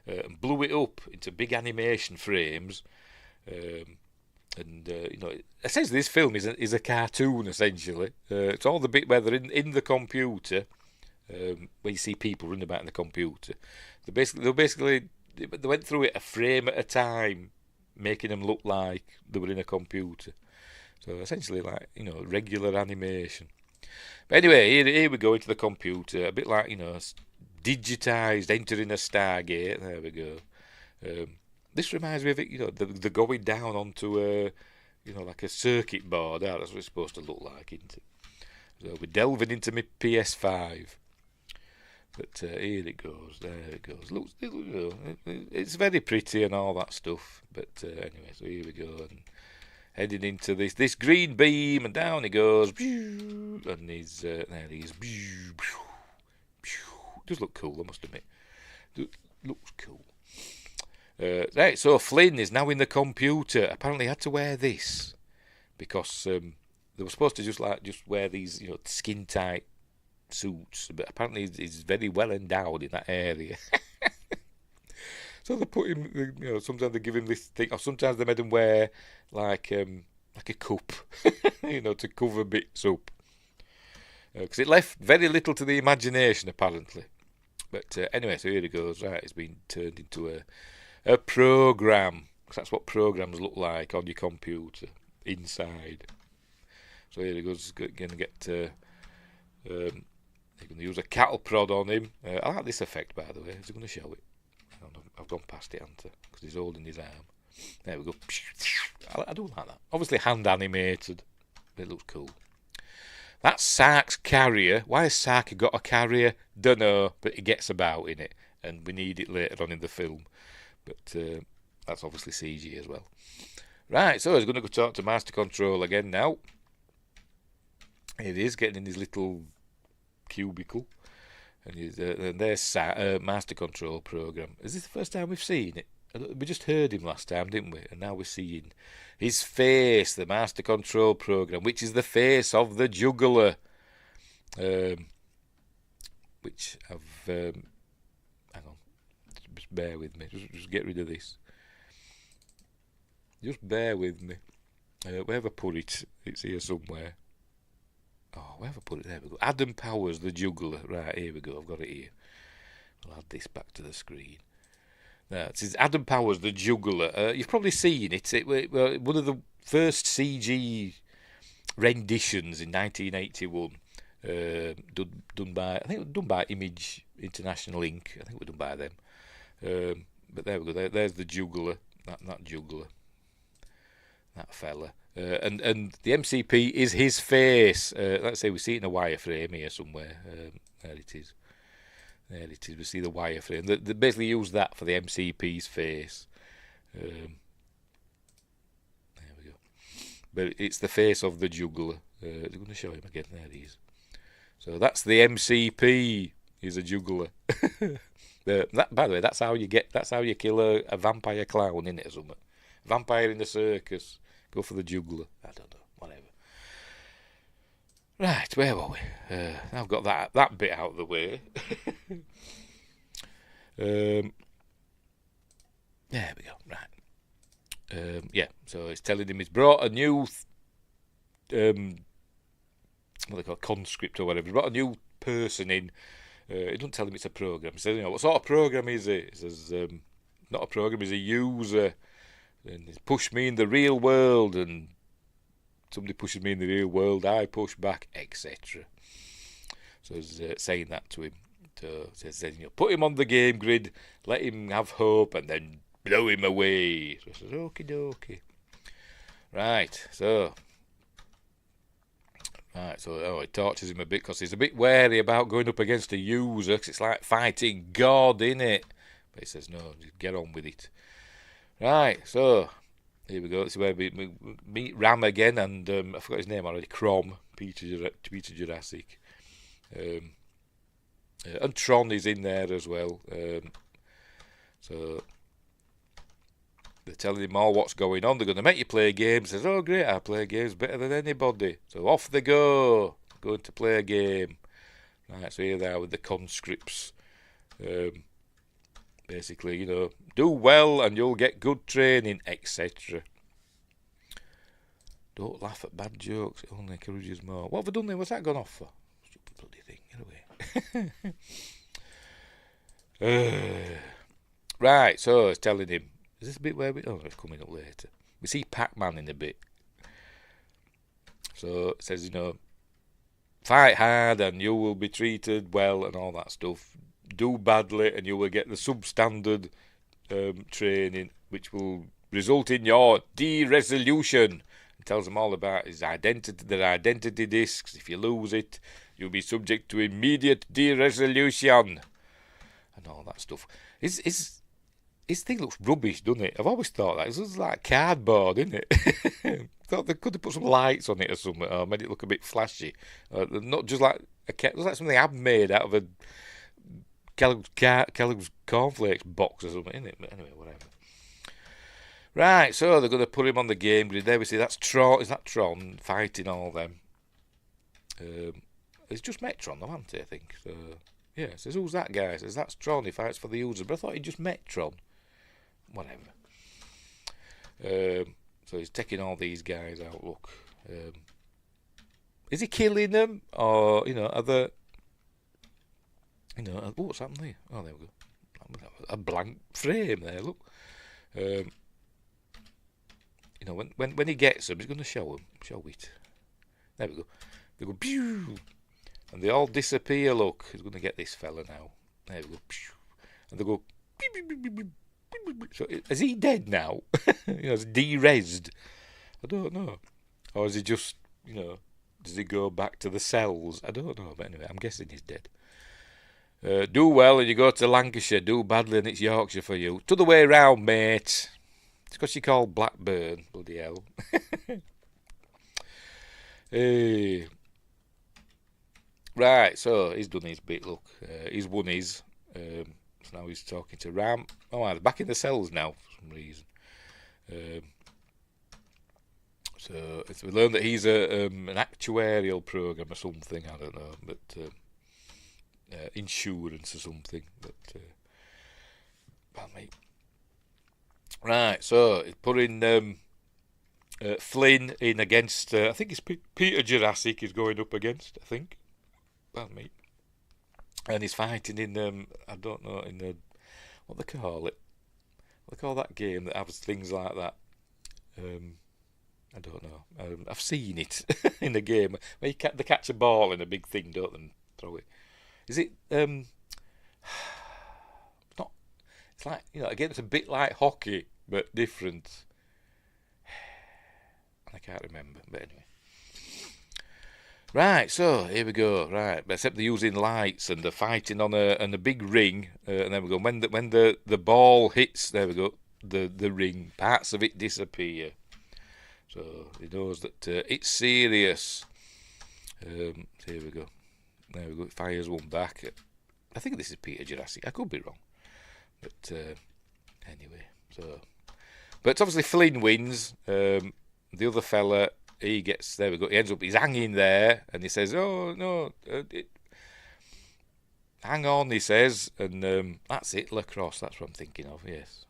and blew it up into big animation frames. Essentially this film is a cartoon, essentially. It's all the bit where they're in the computer, where you see people running about in the computer. They went through it a frame at a time, making them look like they were in a computer. So essentially regular animation. But anyway, here we go into the computer, a bit like, digitised, entering a Stargate. There we go. This reminds me of it, the going down onto like a circuit board. That's what it's supposed to look like, isn't it? So we're delving into my PS5. But here it goes. There it goes. Looks, it's very pretty and all that stuff. But anyway, so here we go, and heading into this green beam, and down he goes, and he's there he is. Does look cool, I must admit. Looks cool. Right, so Flynn is now in the computer. Apparently, he had to wear this because they were supposed to just wear these, skin tight suits, but apparently he's very well endowed in that area. So they put him, sometimes they give him this thing, or sometimes they made him wear like a cup, to cover bits up, because it left very little to the imagination, apparently. But anyway, so here he goes. Right, it's been turned into a program, because that's what programs look like on your computer inside. So here he goes, going to get. They're going to use a cattle prod on him. I like this effect, by the way. Is he going to show it? I don't know. I've gone past it, haven't I? Because he's holding his arm. There we go. I do like that. Obviously hand animated. But it looks cool. That's Sark's carrier. Why has Sark got a carrier? Dunno, but he gets about in it. And we need it later on in the film. But that's obviously CG as well. Right, so he's going to go talk to Master Control again now. It is getting in his little cubicle, and there's Master Control program. Is this the first time we've seen it? We just heard him last time, didn't we? And now we're seeing his face, the Master Control program, which is the face of the juggler. Which I've hang on, just bear with me. Just get rid of this. Just bear with me. Wherever I put it, it's here somewhere. Oh, where have I put it? There we go. Adam Powers, the juggler. Right, here we go. I've got it here. I'll add this back to the screen. Now, it says Adam Powers, the juggler. You've probably seen it. One of the first CG renditions in 1981, done by Image International Inc. I think it was done by them. But there we go. There's the juggler. That juggler. That fella. And the MCP is his face. Let's say we see it in a wireframe here somewhere. There it is. There it is. We see the wireframe. They basically use that for the MCP's face. There we go. But it's the face of the juggler. They're going to show him again. There he is. So that's the MCP. He's a juggler. By the way, that's how you kill a vampire clown, innit, or something. Vampire in the circus. Go for the juggler. I don't know. Whatever. Right, where were we? I've got that bit out of the way. There we go. Right. Yeah. So it's telling him he's brought a new, what they call conscript or whatever. He's brought a new person in. It doesn't tell him it's a program. He says, what sort of program is it? He says, not a program. He's a user. And he's pushed me in the real world, and somebody pushes me in the real world, I push back, etc. So he's saying that to him. So says, put him on the game grid, let him have hope, and then blow him away. So he says, okie dokie. Right, so it tortures him a bit because he's a bit wary about going up against a user, because it's like fighting God, innit? But he says, no, just get on with it. Right, so Here we go. This is where we meet Ram again, and I forgot his name already. Crom, Peter Jurassic, and Tron is in there as well. So they're telling him all what's going on. They're going to make you play games. He says, "Oh, great! I play games better than anybody." So off they go, going to play a game. Right, so here they are with the conscripts. Basically, do well and you'll get good training, etc. Don't laugh at bad jokes, it only encourages more. What have I done then? What's that gone off for? Stupid bloody thing, anyway. Right, so it's telling him, is this a bit where oh, it's coming up later. We see Pac-Man in a bit. So it says, fight hard and you will be treated well and all that stuff. Do badly and you will get the substandard training, which will result in your de-resolution. It tells them all about his identity, their identity discs. If you lose it, you'll be subject to immediate de-resolution and all that stuff. His thing looks rubbish, doesn't it? I've always thought that. It looks like cardboard, isn't it? Thought they could have put some lights on it or something, or made it look a bit flashy. Not just like it looks like something I've made out of a Kellogg's cornflakes box or something, isn't it? But anyway, whatever. Right, so they're going to put him on the game grid. There we see that's Tron. Is that Tron fighting all them? It's just met Tron, though, hasn't he? I think. So, yeah. Says who's that guy? Says that's Tron. He fights for the user. But I thought he just met Tron. Whatever. So he's taking all these guys out. Look, is he killing them, or are there? What's happened there? Oh, there we go. A blank frame there. Look. When he gets them, he's going to show it. There we go. They go, pew, and they all disappear. Look, he's going to get this fella now. There we go, pew, and they go, pew, pew, pew, pew, pew. So is he dead now? Is de-resed? I don't know. Or is he just, does he go back to the cells? I don't know. But anyway, I'm guessing he's dead. Do well and you go to Lancashire. Do badly and it's Yorkshire for you. To the way round, mate. It's because you're called Blackburn. Bloody hell. Hey. Right, so he's done his bit. Look, he's won his. So now he's talking to Ram. Oh, they're back in the cells now for some reason. So we learned that he's an actuarial program or something. I don't know, but insurance or something. But mate. Right, so he's putting Flynn in against. I think it's Peter Jurassic he's going up against. I think. Pardon me. And he's fighting in, I don't know, in what they call it. What they call that game that has things like that. I don't know. I've seen it in a game where they catch a ball in a big thing, don't they, and throw it. Is it, not, it's like, again, it's a bit like hockey, but different. I can't remember, but anyway. Right, so here we go. Right, except they're using lights and they're fighting on a big ring, and then we go. When the ball hits, there we go. The ring, parts of it disappear. So he knows that it's serious. Here we go. There we go. It fires one back. I think this is Peter Jurassic. I could be wrong, but anyway. So, but obviously Flynn wins. The other fella. He gets, there we go, he's hanging there, and he says, oh, no, hang on, he says, and that's it, lacrosse, that's what I'm thinking of, yes.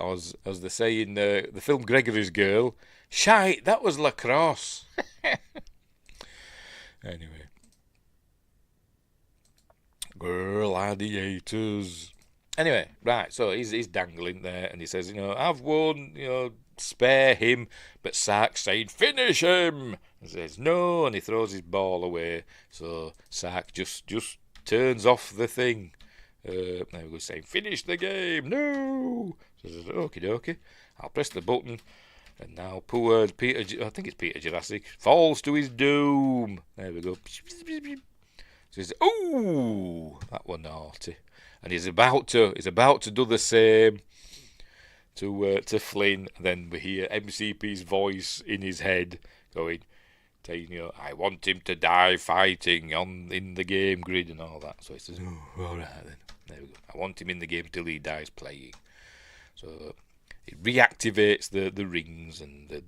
As they say in the film Gregory's Girl, shite, that was lacrosse. Anyway. Gladiators. Anyway, right, so he's dangling there, and he says, I've won, spare him, but Sark's saying, finish him! And says, no, and he throws his ball away, so Sark just turns off the thing. There we go, saying, finish the game, no! So he says, okie dokie, I'll press the button, and now poor Peter, I think it's Peter Jurassic, falls to his doom. There we go. So he says, ooh, that was naughty. And he's about to do the same to Flynn, and then we hear MCP's voice in his head going, I want him to die fighting in the game grid and all that. So he says, oh, all right then. There we go. I want him in the game till he dies playing. So it reactivates the rings, and the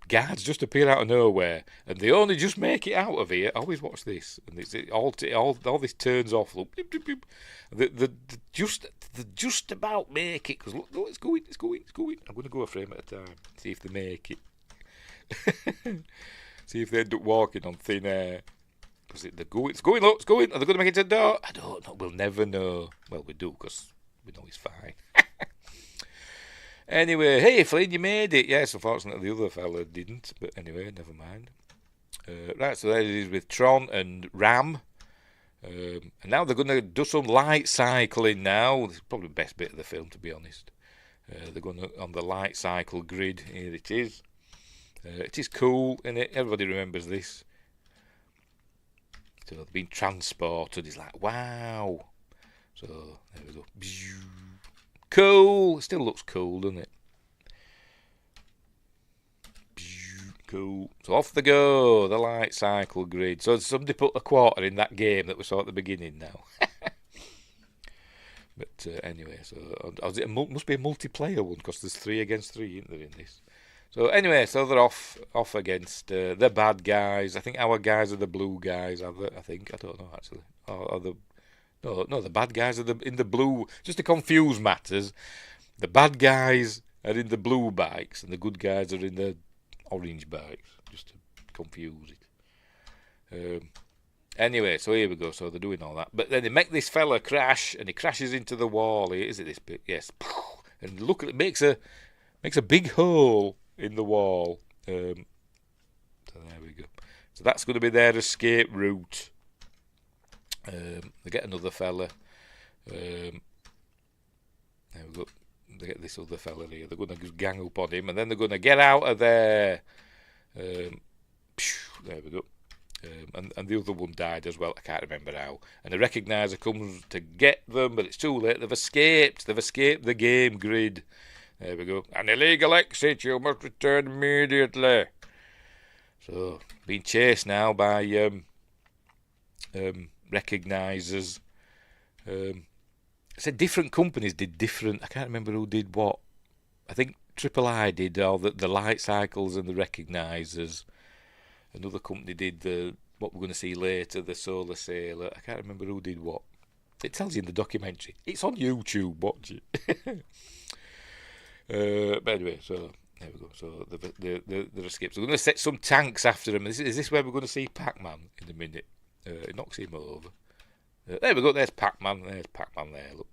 guards just appear out of nowhere, and they only just make it out of here. Always watch this, and all this turns off. Look, they just about make it, because look, it's going. I'm going to go a frame at a time, see if they make it. See if they end up walking on thin air. Because it's going. Are they going to make it to the door? I don't know. We'll never know. Well, we do, because we know he's fine. Anyway, hey Flynn, you made it. Yes, unfortunately the other fella didn't. But anyway, never mind. Right, so there it is with Tron and Ram. And now they're going to do some light cycling now. This is probably the best bit of the film, to be honest. They're going on the light cycle grid. Here it is. It is cool, isn't it? Everybody remembers this. So they've been transported. It's like, wow. So there we go. Cool. It still looks cool, doesn't it? Cool. So off they go. The light cycle grid. So somebody put a quarter in that game that we saw at the beginning now. But anyway, so it must be a multiplayer one, because there's 3 against 3, isn't there, in this? So anyway, so they're off against the bad guys. I think our guys are the blue guys. I don't know actually. No, the bad guys are in the blue. Just to confuse matters, the bad guys are in the blue bikes, and the good guys are in the orange bikes. Just to confuse it. Anyway, so here we go. So they're doing all that, but then they make this fella crash, and he crashes into the wall. Is it this bit? Yes. And look, it makes a big hole in the wall. So there we go. So that's going to be their escape route. They get another fella. There we go. They get this other fella here. They're going to just gang up on him, and then they're going to get out of there. There we go. And the other one died as well. I can't remember how. And the recognizer comes to get them, but it's too late. They've escaped. They've escaped the game grid. There we go. An illegal exit. You must return immediately. So, being chased now by recognizers. I said different companies did different. I can't remember who did what. I think Triple I did all the light cycles and the recognizers. Another company did what we're going to see later, the solar sailor. I can't remember who did what. It tells you in the documentary. It's on YouTube. Watch it. But anyway, so there we go. So they're escaped. So we're going to set some tanks after them. Is this where we're going to see Pac-Man in a minute? It knocks him over. There we go. There's Pac-Man. There's Pac-Man there. Look.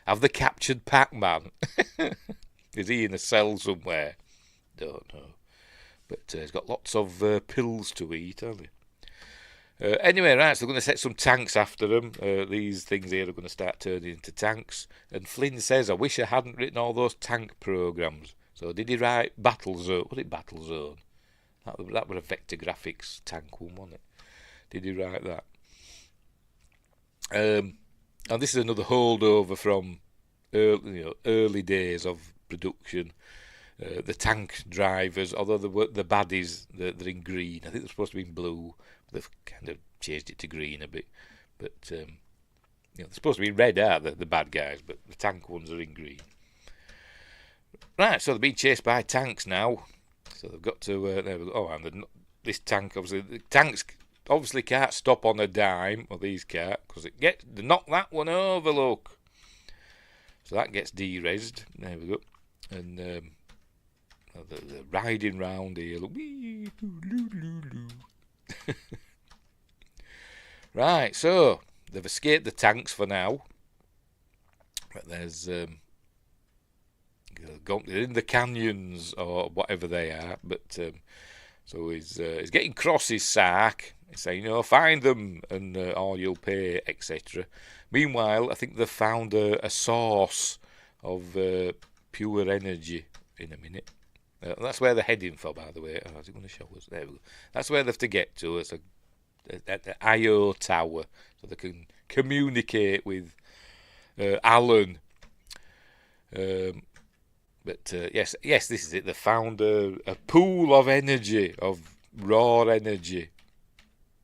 Have they captured Pac-Man? Is he in a cell somewhere? Don't know. But he's got lots of pills to eat, hasn't he? Anyway, right, so they're going to set some tanks after them. These things here are going to start turning into tanks. And Flynn says, I wish I hadn't written all those tank programs. So did he write Battle Zone? Was it Battle Zone? That was a Vector Graphics tank one, wasn't it? Did he write that? And this is another holdover from early days of production. The tank drivers, although the baddies, they're in green. I think they're supposed to be in blue. They've kind of changed it to green a bit, but they're supposed to be red, are the bad guys, but the tank ones are in green. Right, so they're being chased by tanks now. So they've got to there we go. Oh, and this tank the tanks obviously can't stop on a dime, or these can't, because they knock that one over. Look, so that gets de-resed. There we go, and they're riding round here. Look. Right, so they've escaped the tanks for now, but there's they're in the canyons or whatever they are. But so he's getting cross his sark. He's saying, find them and or you'll pay, etc. Meanwhile, I think they've found a source of pure energy in a minute. That's where they're heading for, by the way. Oh, is it going to show us? There we go. That's where they have to get to. It's at the IO tower, so they can communicate with Alan. But yes, this is it. They found a pool of energy, of raw energy.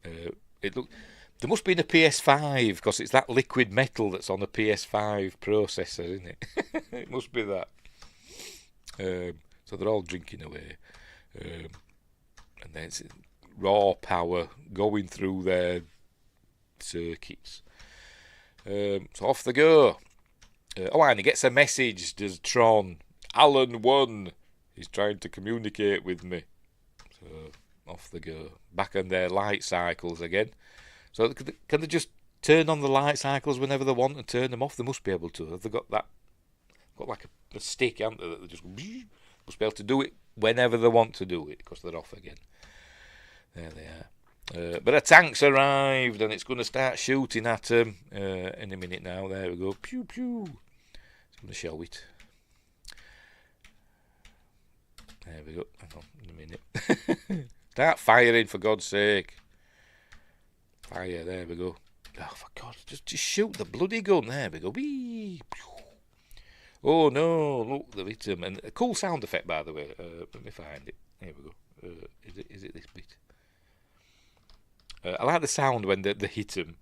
There must be in a PS5 because it's that liquid metal that's on a PS5 processor, isn't it? It must be that. So they're all drinking away, and then it's raw power going through their circuits. So off they go. And he gets a message. Does Tron? Alan won. He's trying to communicate with me. So off they go. Back on their light cycles again. So can they just turn on the light cycles whenever they want and turn them off? They must be able to. Have they got that? Got like a stick, haven't they? That they just must be able to do it whenever they want to do it because they're off again. There they are. But a tank's arrived and it's going to start shooting at them in a minute now. There we go. Pew pew. It's going to show it. There we go. Hang on in a minute. Start firing for God's sake. Fire. There we go. Oh, for God. Just shoot the bloody gun. There we go. Whee. Pew. Oh no! Look, they've hit him. And a cool sound effect, by the way. Let me find it. Here we go. Is it this bit? I like the sound when they hit him.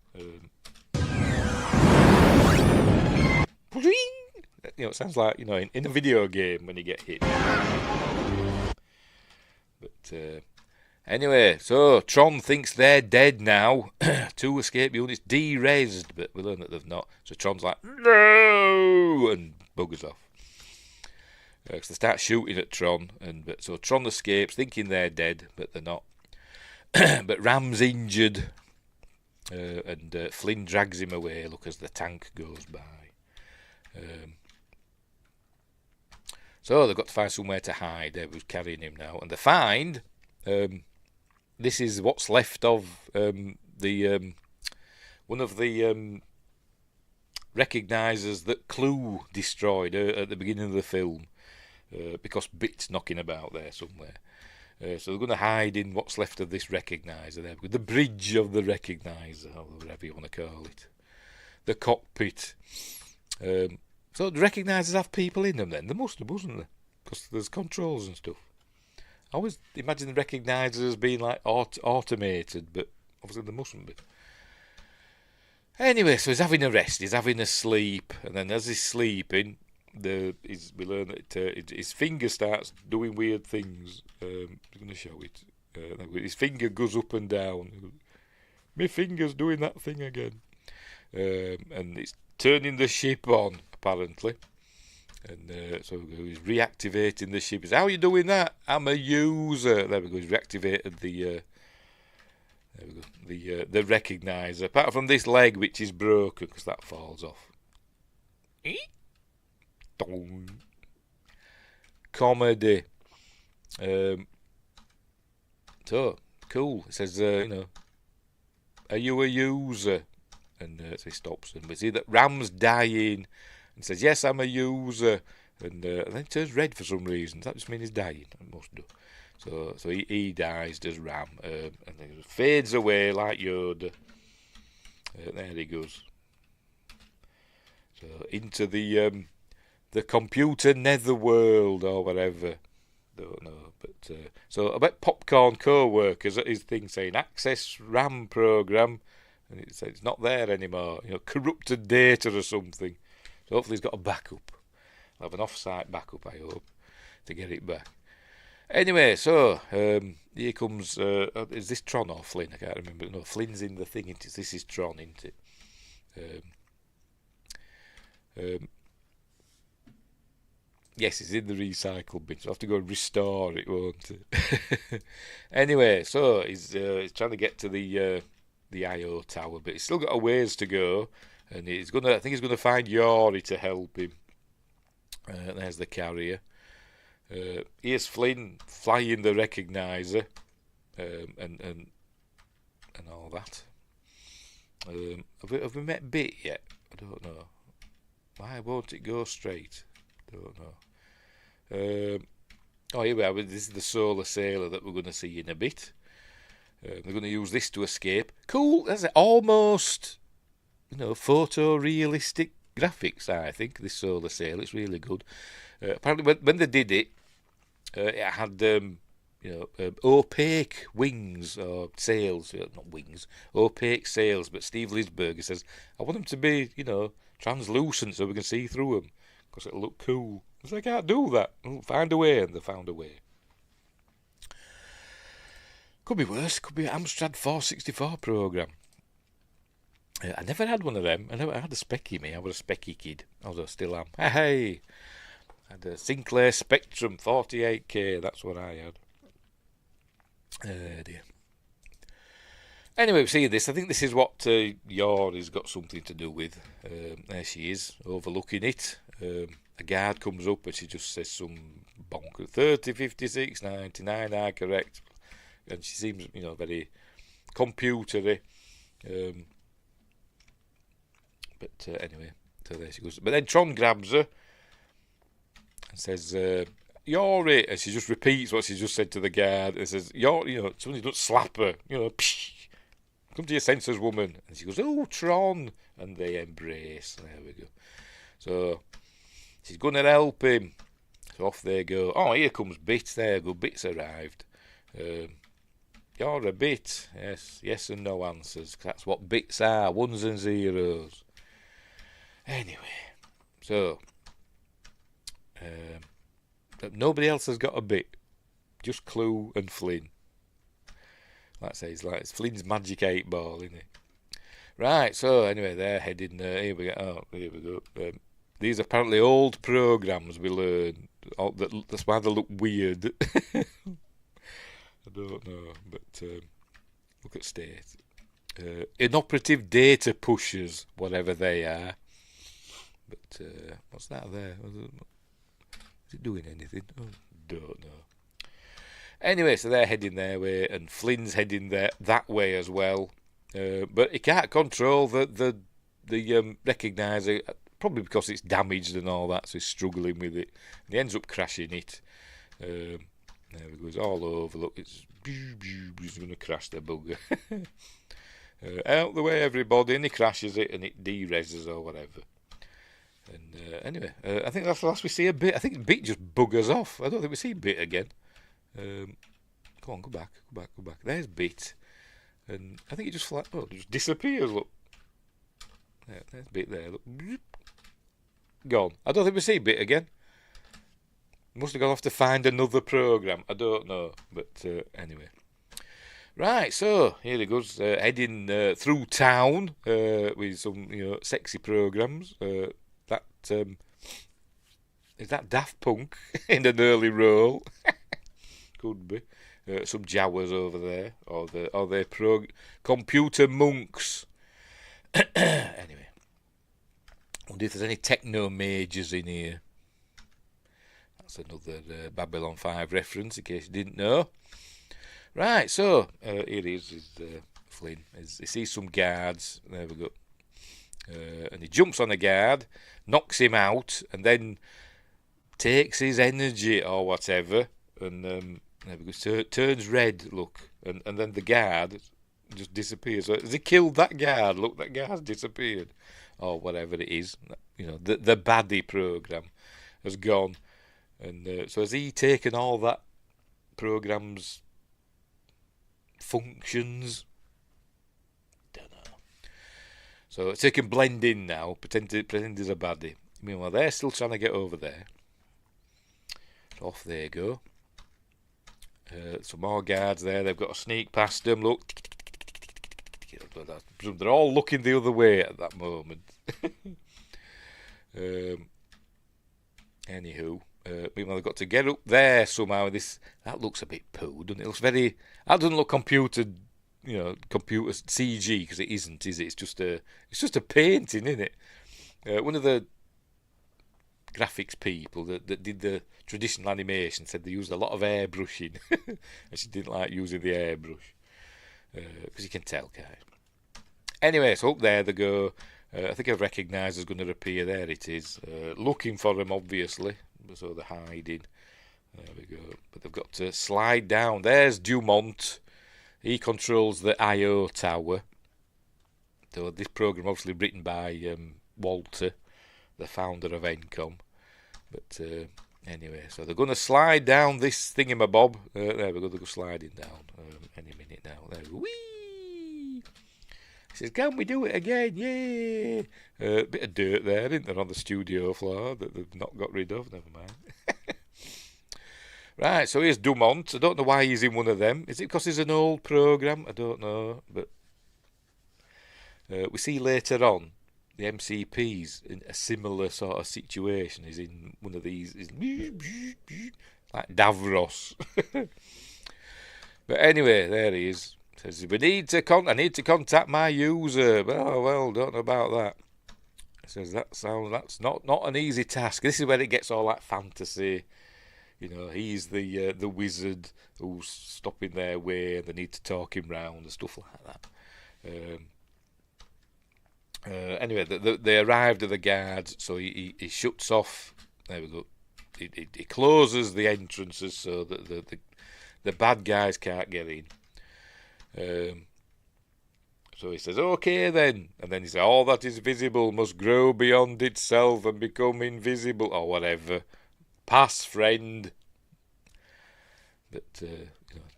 It sounds like in a video game when you get hit. But anyway, so Tron thinks they're dead now. 2 escape units de-resed, but we learn that they've not. So Tron's like, no, and buggers off. Because they start shooting at Tron, so Tron escapes, thinking they're dead, but they're not. But Ram's injured, and Flynn drags him away. Look, as the tank goes by. So they've got to find somewhere to hide. Who's carrying him now? And they find this is what's left of the one of the recognisers that Clue destroyed at the beginning of the film, because Bit's knocking about there somewhere. So they're going to hide in what's left of this recogniser there, the bridge of the recogniser, or whatever you want to call it, the cockpit. So the recognisers have people in them then? There must have, mustn't there? Because there's controls and stuff. I always imagine the recognisers being like automated, but obviously there mustn't be. Anyway, so he's having a rest, he's having a sleep, and then as he's sleeping, we learn that his finger starts doing weird things. I'm going to show it. His finger goes up and down. My finger's doing that thing again. And it's turning the ship on, apparently. And so he's reactivating the ship. He says, how are you doing that? I'm a user. There we go. He's reactivated the recogniser. Apart from this leg, which is broken, because that falls off. Comedy. So cool. It says, are you a user? And so he stops and we see that Ram's dying and says, yes, I'm a user. And then it turns red for some reason. Does that just mean he's dying? It must do. So he dies, does Ram, and then it fades away like Yoda. There he goes. So into the computer netherworld or whatever. Don't know. But so about popcorn co-workers at his thing saying access RAM program, and it says it's not there anymore. Corrupted data or something. So hopefully he's got a backup. I'll have an off-site backup, I hope, to get it back. Anyway, so here comes. Is this Tron or Flynn? I can't remember. No, Flynn's in the thing. This is Tron, isn't it? Yes, it's in the recycle bin, so I'll have to go and restore it, won't it? Anyway, so he's trying to get to the I.O. tower, but he's still got a ways to go, and I think he's gonna find Yori to help him. There's the carrier. Here's Flynn flying the recogniser, and all that. Have we met Bit yet? I don't know. Why won't it go straight? Don't know. Here we are. This is the solar sailor that we're going to see in a bit. They're going to use this to escape. Cool. That's almost, photorealistic graphics, I think, this solar sail. It's really good. Apparently, when they did it, it had opaque wings or sails, not wings, opaque sails. But Steve Lisberger says, I want them to be, translucent so we can see through them because it'll look cool. So I can't do that. Find a way, and they found a way. Could be worse. Could be Amstrad 464 program. I never had one of them. I had a Specky, me. I was a Specky kid. Although I still am. Hey! I had a Sinclair Spectrum 48K. That's what I had. Dear. Anyway, we've seen this. I think this is what York's got something to do with. There she is, overlooking it. A guard comes up and she just says some bonker. 30, 56, 99 are correct. And she seems, very computery. But anyway, so there she goes. But then Tron grabs her and says, "You're it," and she just repeats what she just said to the guard and says, "You're, somebody don't slap her, psh, come to your senses, woman." And she goes, "Oh, Tron," and they embrace. There we go. So she's going to help him. So off they go. Oh, here comes Bit. There go. Bit's arrived. You're a bit. Yes and no answers. That's what bits are. Ones and zeros. Anyway, so nobody else has got a bit. Just Clue and Flynn. Like I say, it's Flynn's magic 8 ball, isn't it? Right, so anyway, they're heading there. Here we go. These are apparently old programs we learn. That's why they look weird. I don't know, but look at state. Inoperative data pushers, whatever they are. But what's that there? Is it doing anything? Oh, don't know. Anyway, so they're heading their way, and Flynn's heading that way as well. But he can't control the recogniser, probably because it's damaged and all that, so he's struggling with it. And he ends up crashing it. There we go, it's all over. Look, he's going to crash the bugger. Out the way, everybody, and he crashes it, and it de-reses or whatever. And anyway, I think that's the last we see of Bit. I think Bit just buggers off. I don't think we see Bit again. Come on, go back. There's Bit. And I think it just it just disappears, look. There's Bit there, look. Gone. I don't think we see Bit again. Must have gone off to find another programme. I don't know. But anyway. Right, so here he goes, heading through town with some sexy programmes. Is that Daft Punk in an early role? Could be. Some Jawas over there, or they're computer monks. Anyway, wonder if there's any techno majors in here. That's another Babylon 5 reference, in case you didn't know. Right, so here is Flynn. He sees some guards. There we go. And he jumps on a guard, knocks him out, and then takes his energy or whatever, and there we go. Turns red. Look, and then the guard just disappears. So has he killed that guard? Look, that guard's disappeared, or whatever it is. The baddie program has gone, and so has he taken all that program's functions? Don't know. So they can blend in now, pretend there's a baddie. Meanwhile, they're still trying to get over there. So off they go. Some more guards there. They've got to sneak past them. Look, they're all looking the other way at that moment. Anywho, meanwhile they've got to get up there somehow. That looks a bit poo, doesn't it? It looks very. That doesn't look computer CG, because it isn't, is it? It's just a painting, isn't it? One of the graphics people that did the traditional animation said they used a lot of airbrushing, and she didn't like using the airbrush because you can tell, can't you? Anyway, so up there they go. I think a recogniser's going to appear. There it is, looking for him, obviously. So they're hiding. There we go. But they've got to slide down. There's Dumont. He controls the I.O. tower. So this programme obviously written by Walter. the founder of Encom. But anyway, so they're going to slide down this thingamabob. There we go, they're go sliding down any minute now. There we go. Whee! He says, can we do it again? Yay! Bit of dirt there, isn't there, on the studio floor that they've not got rid of. Never mind. Right, so here's Dumont. I don't know why he's in one of them. Is it because it's an old programme? I don't know. But we see later on the MCP's in a similar sort of situation. He's in one of these, like Davros. But anyway, there he is. Says, I need to contact my user. Well, don't know about that. Says that's not an easy task. This is where it gets all that fantasy. You know, he's the wizard who's stopping their way, and they need to talk him round and stuff like that. Anyway, they arrived at the guards, so he shuts off. There we go. He closes the entrances so that the bad guys can't get in. So he says, okay then. And then he says, all that is visible must grow beyond itself and become invisible, or whatever. Pass, friend. But,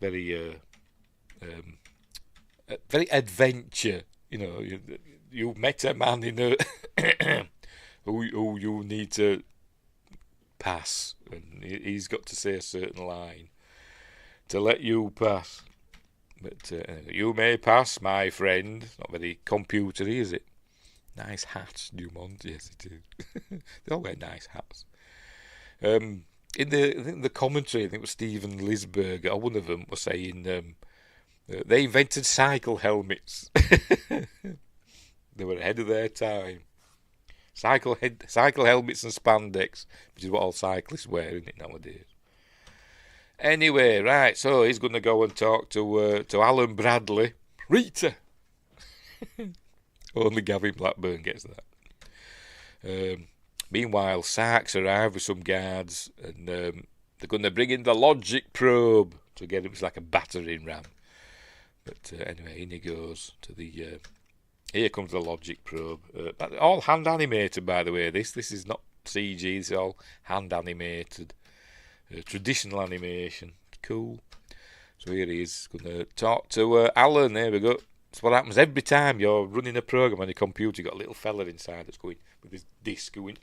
very adventure. You know, you met a man in a who you need to pass. And he's got to say a certain line to let you pass. But you may pass, my friend. Not very computery, is it? Nice hats, Dumont. Yes, it is. They all wear nice hats. In the commentary, I think it was Stephen Lisberger, or one of them, was saying they invented cycle helmets. They were ahead of their time. Cycle helmets and spandex, which is what all cyclists wear, isn't it, nowadays? Anyway, right, so he's going to go and talk to Alan Bradley. Rita! Only Gavin Blackburn gets that. Meanwhile, Sark's arrived with some guards, and they're going to bring in the logic probe to get him. It's like a battering ram. But anyway, in he goes to the... here comes the logic probe. All hand animated, by the way. This is not CG. This is all hand animated. Traditional animation. Cool. So here he is. Going to talk to Alan. There we go. That's what happens every time you're running a program on your computer. You've got a little fella inside that's going with his disc going.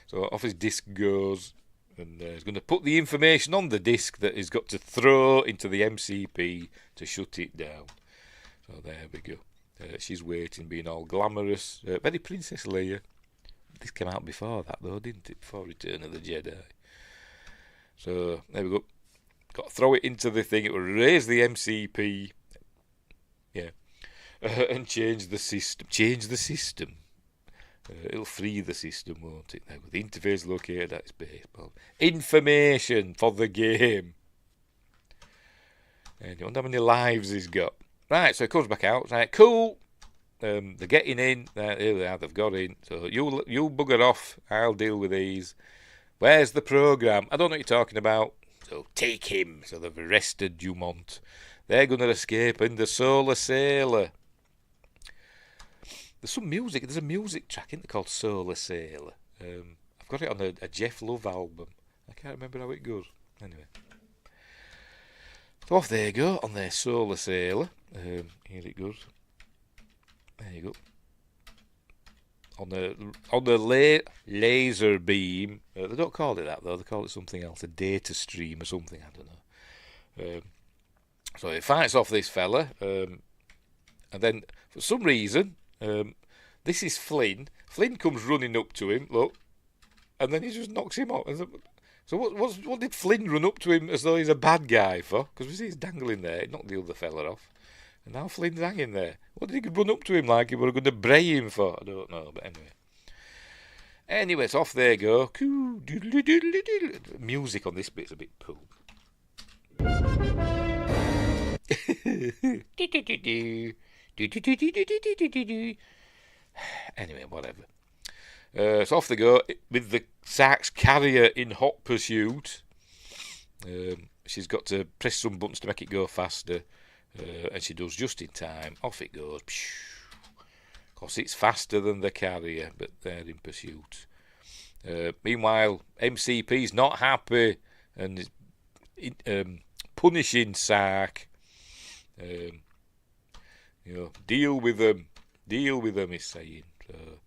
So off his disc goes, and he's going to put the information on the disc that he's got to throw into the MCP to shut it down. So there we go. She's waiting, being all glamorous. Very Princess Leia. This came out before that, though, didn't it? Before Return of the Jedi. So there we go. Got to throw it into the thing. It will raise the MCP. Yeah. And change the system. Change the system. It'll free the system, won't it? Now, with the interface located at its base. Information for the game. And you wonder how many lives he's got. Right, so it comes back out. It's like, cool. They're getting in. Here they are. They've got in. So you bugger off. I'll deal with these. Where's the program? I don't know what you're talking about. So take him. So they've arrested Dumont. They're going to escape in the Solar Sailor. There's some music. There's a music track in there called Solar Sailor. I've got it on a Jeff Love album. I can't remember how it goes. Anyway. So off they go on their Solar Sailor. Here it goes. There you go. On the laser beam. They don't call it that though. They call it something else. A data stream or something. I don't know. So it fights off this fella. And then for some reason, this is Flynn. Flynn comes running up to him. Look, and then he just knocks him off. So what did Flynn run up to him as though he's a bad guy for? Because we see he's dangling there. He knocked the other fella off. And now Flynn's hanging there. What did he run up to him like he were going to bray him for? I don't know, but anyway. Anyway, so off they go. Music on this bit's a bit poo. Anyway, whatever. So off they go with the Sark's carrier in hot pursuit. She's got to press some buttons to make it go faster. And she does just in time. Off it goes. 'cause it's faster than the carrier, but they're in pursuit. Meanwhile, MCP's not happy and is punishing Sark. Deal with them, he's saying. So,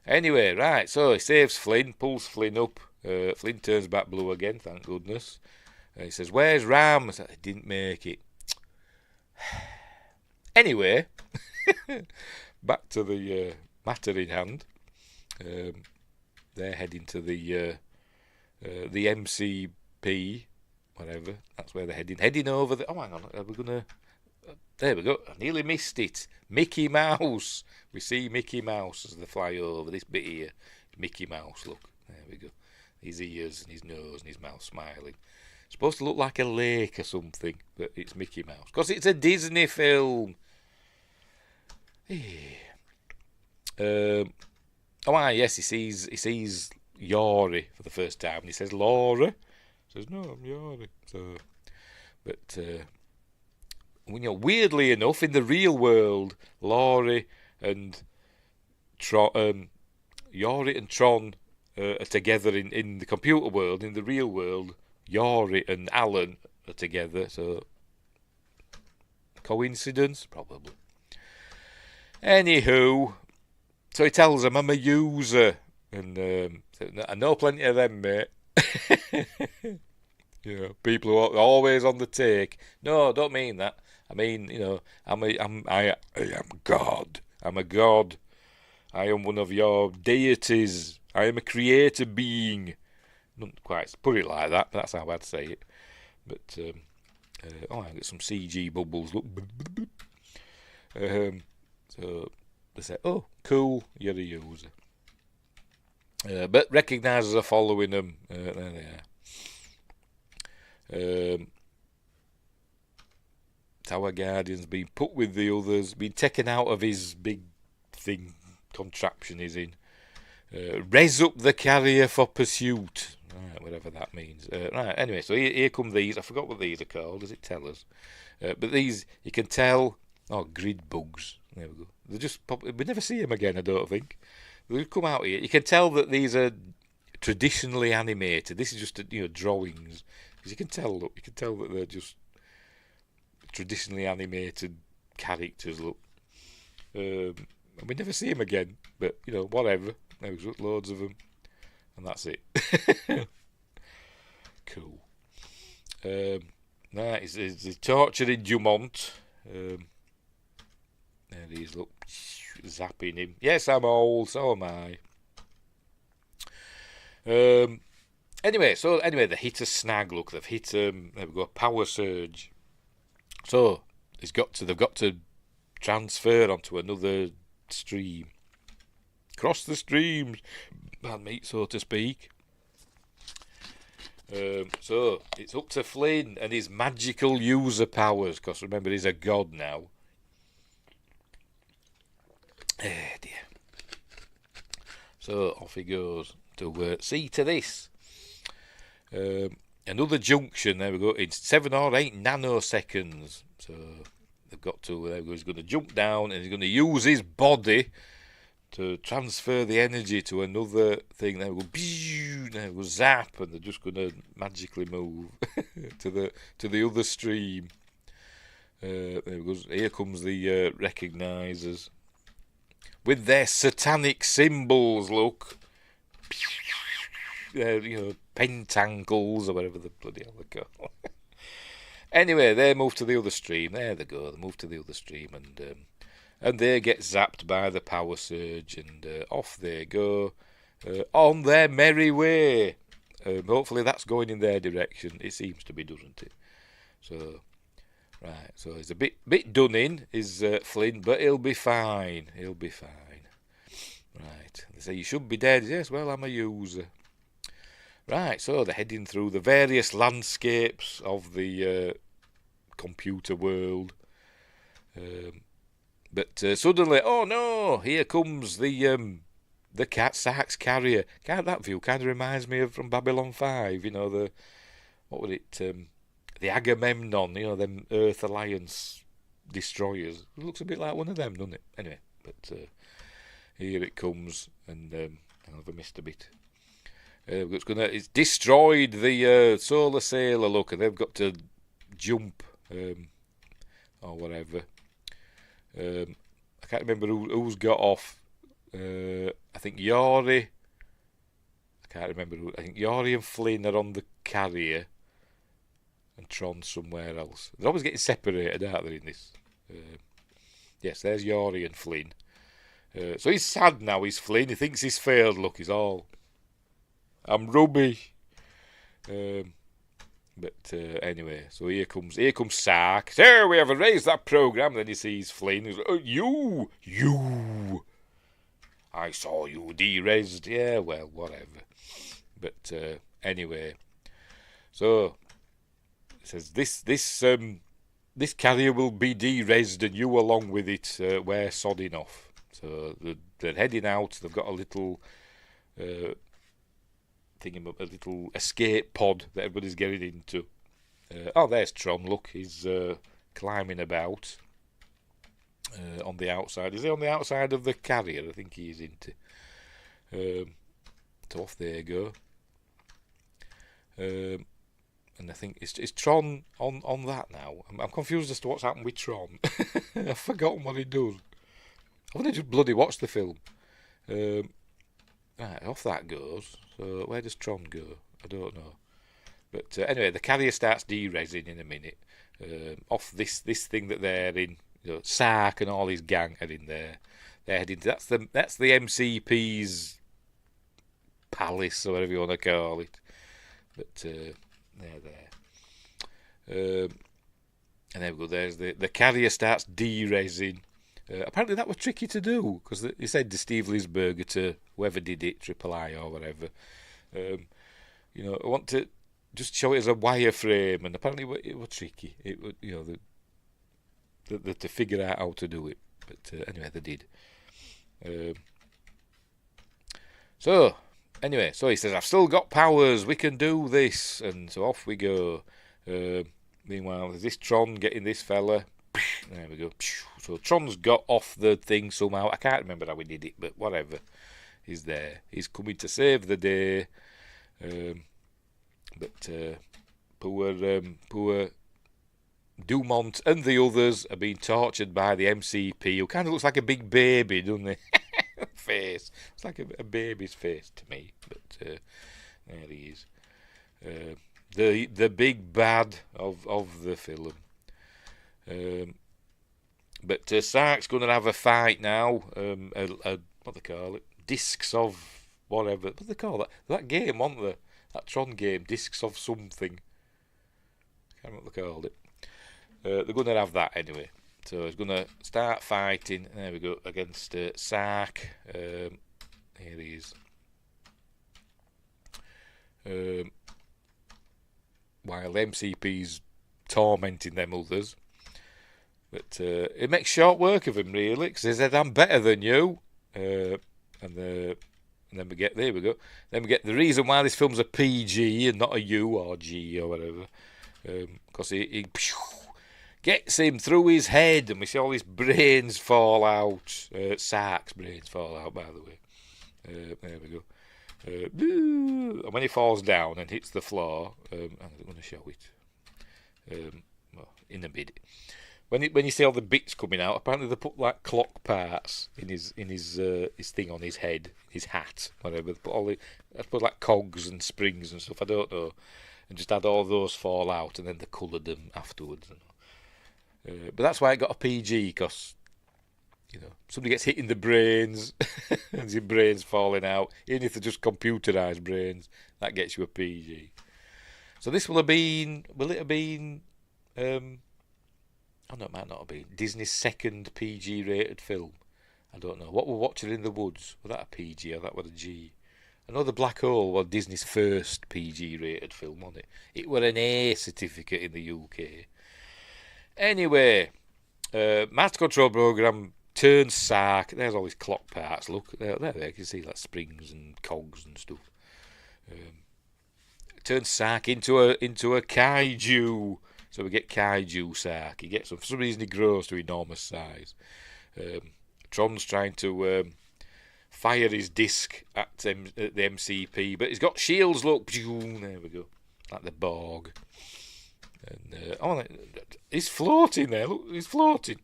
anyway, right, so he saves Flynn, pulls Flynn up. Flynn turns back blue again, thank goodness. He says, "Where's Ram?" I said, "I didn't make it." Anyway, back to the matter in hand. They're heading to the MCP, whatever. That's where they're heading. Heading over the. Oh, hang on. Are we gonna? There we go. I nearly missed it. Mickey Mouse. We see Mickey Mouse as they fly over this bit here. Mickey Mouse. Look. There we go. His ears and his nose and his mouth smiling. It's supposed to look like a lake or something, but it's Mickey Mouse because it's a Disney film. Yes, he sees Yori for the first time, and he says, "Laura." He says, "No, I'm Yori." So, but weirdly enough, in the real world, Laurie and Tron, Yori and Tron are together in the computer world. In the real world, Yori and Alan are together. So, coincidence? Probably. Anywho, so he tells them, "I'm a user," and I know plenty of them, mate. People who are always on the take. No, don't mean that. I mean, I am God. I'm a god. I am one of your deities. I am a creator being. Not quite put it like that, but that's how I'd say it. But I got some CG bubbles. Look. So they say, "Oh, cool, you're a user." But recognises are following them. There they are. Tower Guardian's been put with the others, been taken out of his big thing contraption he's in. Res up the carrier for pursuit. Right, whatever that means. Right, anyway, so here come these. I forgot what these are called. Does it tell us? But these, you can tell. Oh, grid bugs. There we go. They just we never see them again, I don't think. They come out here. You can tell that these are traditionally animated. This is just drawings. Because you can tell. Look, you can tell that they're just traditionally animated characters. Look, and we never see them again. But whatever. There's loads of them, and that's it. Cool. He's torturing Dumont. There he is, look, zapping him. Yes, I'm old, so am I. Anyway, they hit a snag. Look, they've hit there we go, a power surge. So they've got to transfer onto another stream. Cross the streams, pardon me, so to speak. So it's up to Flynn and his magical user powers, because remember he's a god now. Dear. So off he goes to see to this. Another junction, there we go, in 7 or 8 nanoseconds. So they've got to, there we go, he's going to jump down and he's going to use his body to transfer the energy to another thing. There we go, there we go, zap, and they're just going to magically move to the other stream. There we go, here comes the recognisers. With their satanic symbols, look. Pentangles, or whatever the bloody hell they call. Anyway, they move to the other stream. There they go. They move to the other stream, and they get zapped by the power surge, and off they go on their merry way. Hopefully that's going in their direction. It seems to be, doesn't it? So, right. So he's a bit done in, is Flynn, but he'll be fine. He'll be fine. Right. They say, "You should be dead." Yes, well, I'm a user. Right, so they're heading through the various landscapes of the computer world. But suddenly, oh no, here comes the Sark's carrier. That view kind of reminds me of from Babylon 5, what was it? The Agamemnon, them Earth Alliance destroyers. It looks a bit like one of them, doesn't it? Anyway, But here it comes, and I've missed a bit. It's destroyed the solar sailor, look, and they've got to jump or whatever. I can't remember who's got off. I think Yori. I can't remember who. I think Yori and Flynn are on the carrier, and Tron somewhere else. They're always getting separated, aren't they, in this? Yes, there's Yori and Flynn. So he's sad now, he's Flynn. He thinks he's failed. Look, he's all, I'm rubbish. But anyway, so here comes Sark. Sir, we have erased that program. Then he sees Flynn. He's like, oh, you. I saw you de-resed. Yeah, well, whatever. But anyway, so it says this carrier will be de-resed, and you along with it. We're sodding off. So they're heading out. They've got a little a little escape pod that everybody's getting into. There's Tron. Look, he's climbing about on the outside. Is he on the outside of the carrier? I think he is, isn't he? So off they go. And I think is Tron on that now? I'm confused as to what's happened with Tron. I've forgotten what he does. I want to just bloody watch the film. Right, off that goes. So where does Tron go? I don't know. But anyway, the carrier starts de-resing in a minute. Off this thing that they're in. Sark and all his gang are in there. They're heading to, that's the MCP's palace, or whatever you want to call it. But they're there. And there we go. There's the carrier starts de-resing. Apparently that was tricky to do, because he said to Steve Lisberger, to whoever did it, Triple I or whatever, I want to just show it as a wireframe, and apparently it was tricky. It was, to figure out how to do it. But anyway, they did. So he says, I've still got powers, we can do this, and so off we go. Meanwhile, there's this Tron getting this fella. There we go. So Tron's got off the thing somehow. I can't remember how we did it, but whatever. He's there. He's coming to save the day. But poor Dumont and the others are being tortured by the MCP, who kind of looks like a big baby, doesn't he? Face. It's like a baby's face to me. But there he is. The big bad of the film. But Sark's going to have a fight now. What they call it? Discs of whatever. What do they call that? That game, wasn't there? That Tron game, Discs of something. I can't remember what they called it. They're going to have that anyway. So he's going to start fighting. There we go, against Sark. Here he is. While MCP's tormenting them others. But it makes short work of him, really, because he said, I'm better than you. And then we get, there we go. Then we get the reason why this film's a PG and not a U or G or whatever. Because he gets him through his head, and we see all his brains fall out. Sark's brains fall out, by the way. There we go. And when he falls down and hits the floor, I'm going to show it in a bit. When you see all the bits coming out, apparently they put like clock parts in his thing on his head, his hat, whatever. They put like cogs and springs and stuff. I don't know, and just had all those fall out, and then they coloured them afterwards. But that's why it got a PG, because somebody gets hit in the brains, and your brains falling out. Even if they're just computerised brains, that gets you a PG. So this will it have been? Oh no, it might not have been Disney's second PG rated film. I don't know. What we're watching in the woods, was that a PG or that was a G? I know The Black Hole was Disney's first PG rated film, wasn't it? It was an A certificate in the UK. Anyway, Master Control Program turns Sark. There's all these clock parts. Look, there you can see like springs and cogs and stuff. Turns Sark into a kaiju. So we get Kaiju Sark. He gets, for some reason, he grows to enormous size. Tron's trying to fire his disc at the MCP, but he's got shields. Look, there we go, like the Borg. And he's floating there. Look, he's floating.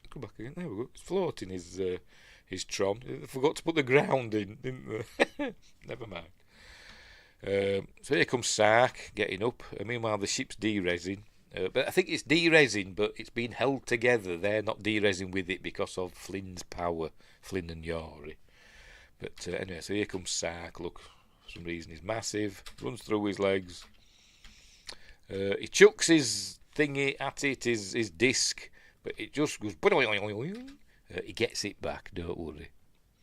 Come back again. There we go. He's floating. His Tron. They forgot to put the ground in, didn't they? Never mind. So here comes Sark getting up. Meanwhile, the ship's de-resing. But I think it's de-resing, but it's been held together. They're not de-resing with it because of Flynn's power, Flynn and Yori. But anyway, so here comes Sark. Look, for some reason he's massive. Runs through his legs. He chucks his thingy at it, his disc, but it just goes. He gets it back, don't worry,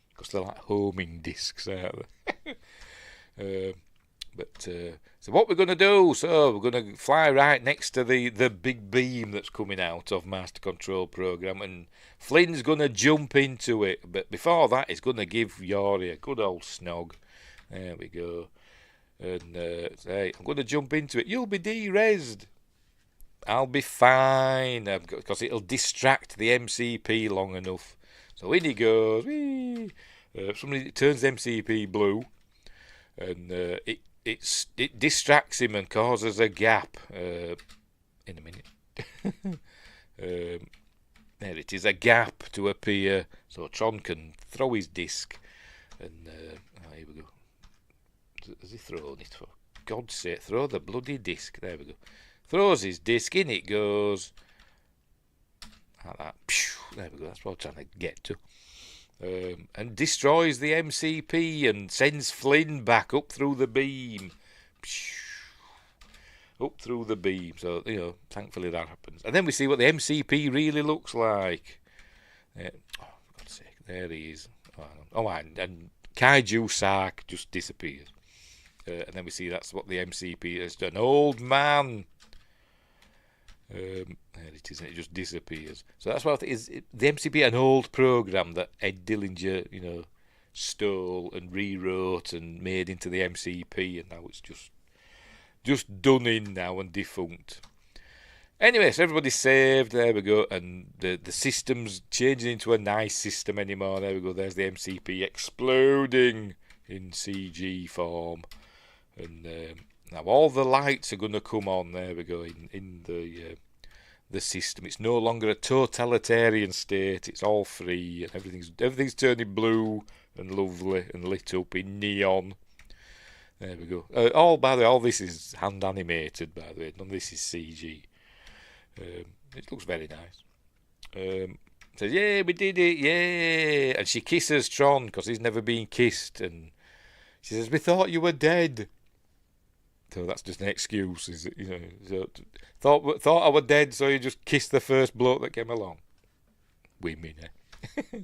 because they're like homing discs, aren't they? So what we're going to do? So we're going to fly right next to the big beam that's coming out of Master Control Program, and Flynn's going to jump into it. But before that, he's going to give Yori a good old snog. There we go. And say, I'm going to jump into it. You'll be de-resed. I'll be fine, because it'll distract the MCP long enough. So in he goes. Whee! Somebody turns the MCP blue, and it distracts him and causes a gap. In a minute. There it is, a gap to appear, so Tron can throw his disc. And here we go. Has he thrown it? For God's sake, throw the bloody disc. There we go. Throws his disc, in it goes. Like that. There we go, that's what I'm trying to get to. And destroys the MCP and sends Flynn back up through the beam. Up through the beam. So, thankfully that happens. And then we see what the MCP really looks like. For God's sake, there he is. And Kaiju Sark just disappears. And then we see that's what the MCP is. An old man. There it is, and it just disappears. So that's what I think is the MCP, an old program that Ed Dillinger, stole and rewrote and made into the MCP, and now it's just done in now and defunct. Anyway, so everybody's saved. There we go, and the system's changing into a nice system anymore. There we go. There's the MCP exploding in CG form. And now all the lights are going to come on. There we go, in the system. It's no longer a totalitarian state. It's all free, and everything's turning blue and lovely and lit up in neon. There we go. By the way, all this is hand animated. By the way, none of this is CG. It looks very nice. Says, "Yeah, we did it, yeah!" And she kisses Tron because he's never been kissed, and she says, "We thought you were dead." So that's just an excuse, is it? So thought I were dead, so you just kissed the first bloke that came along. Women, eh?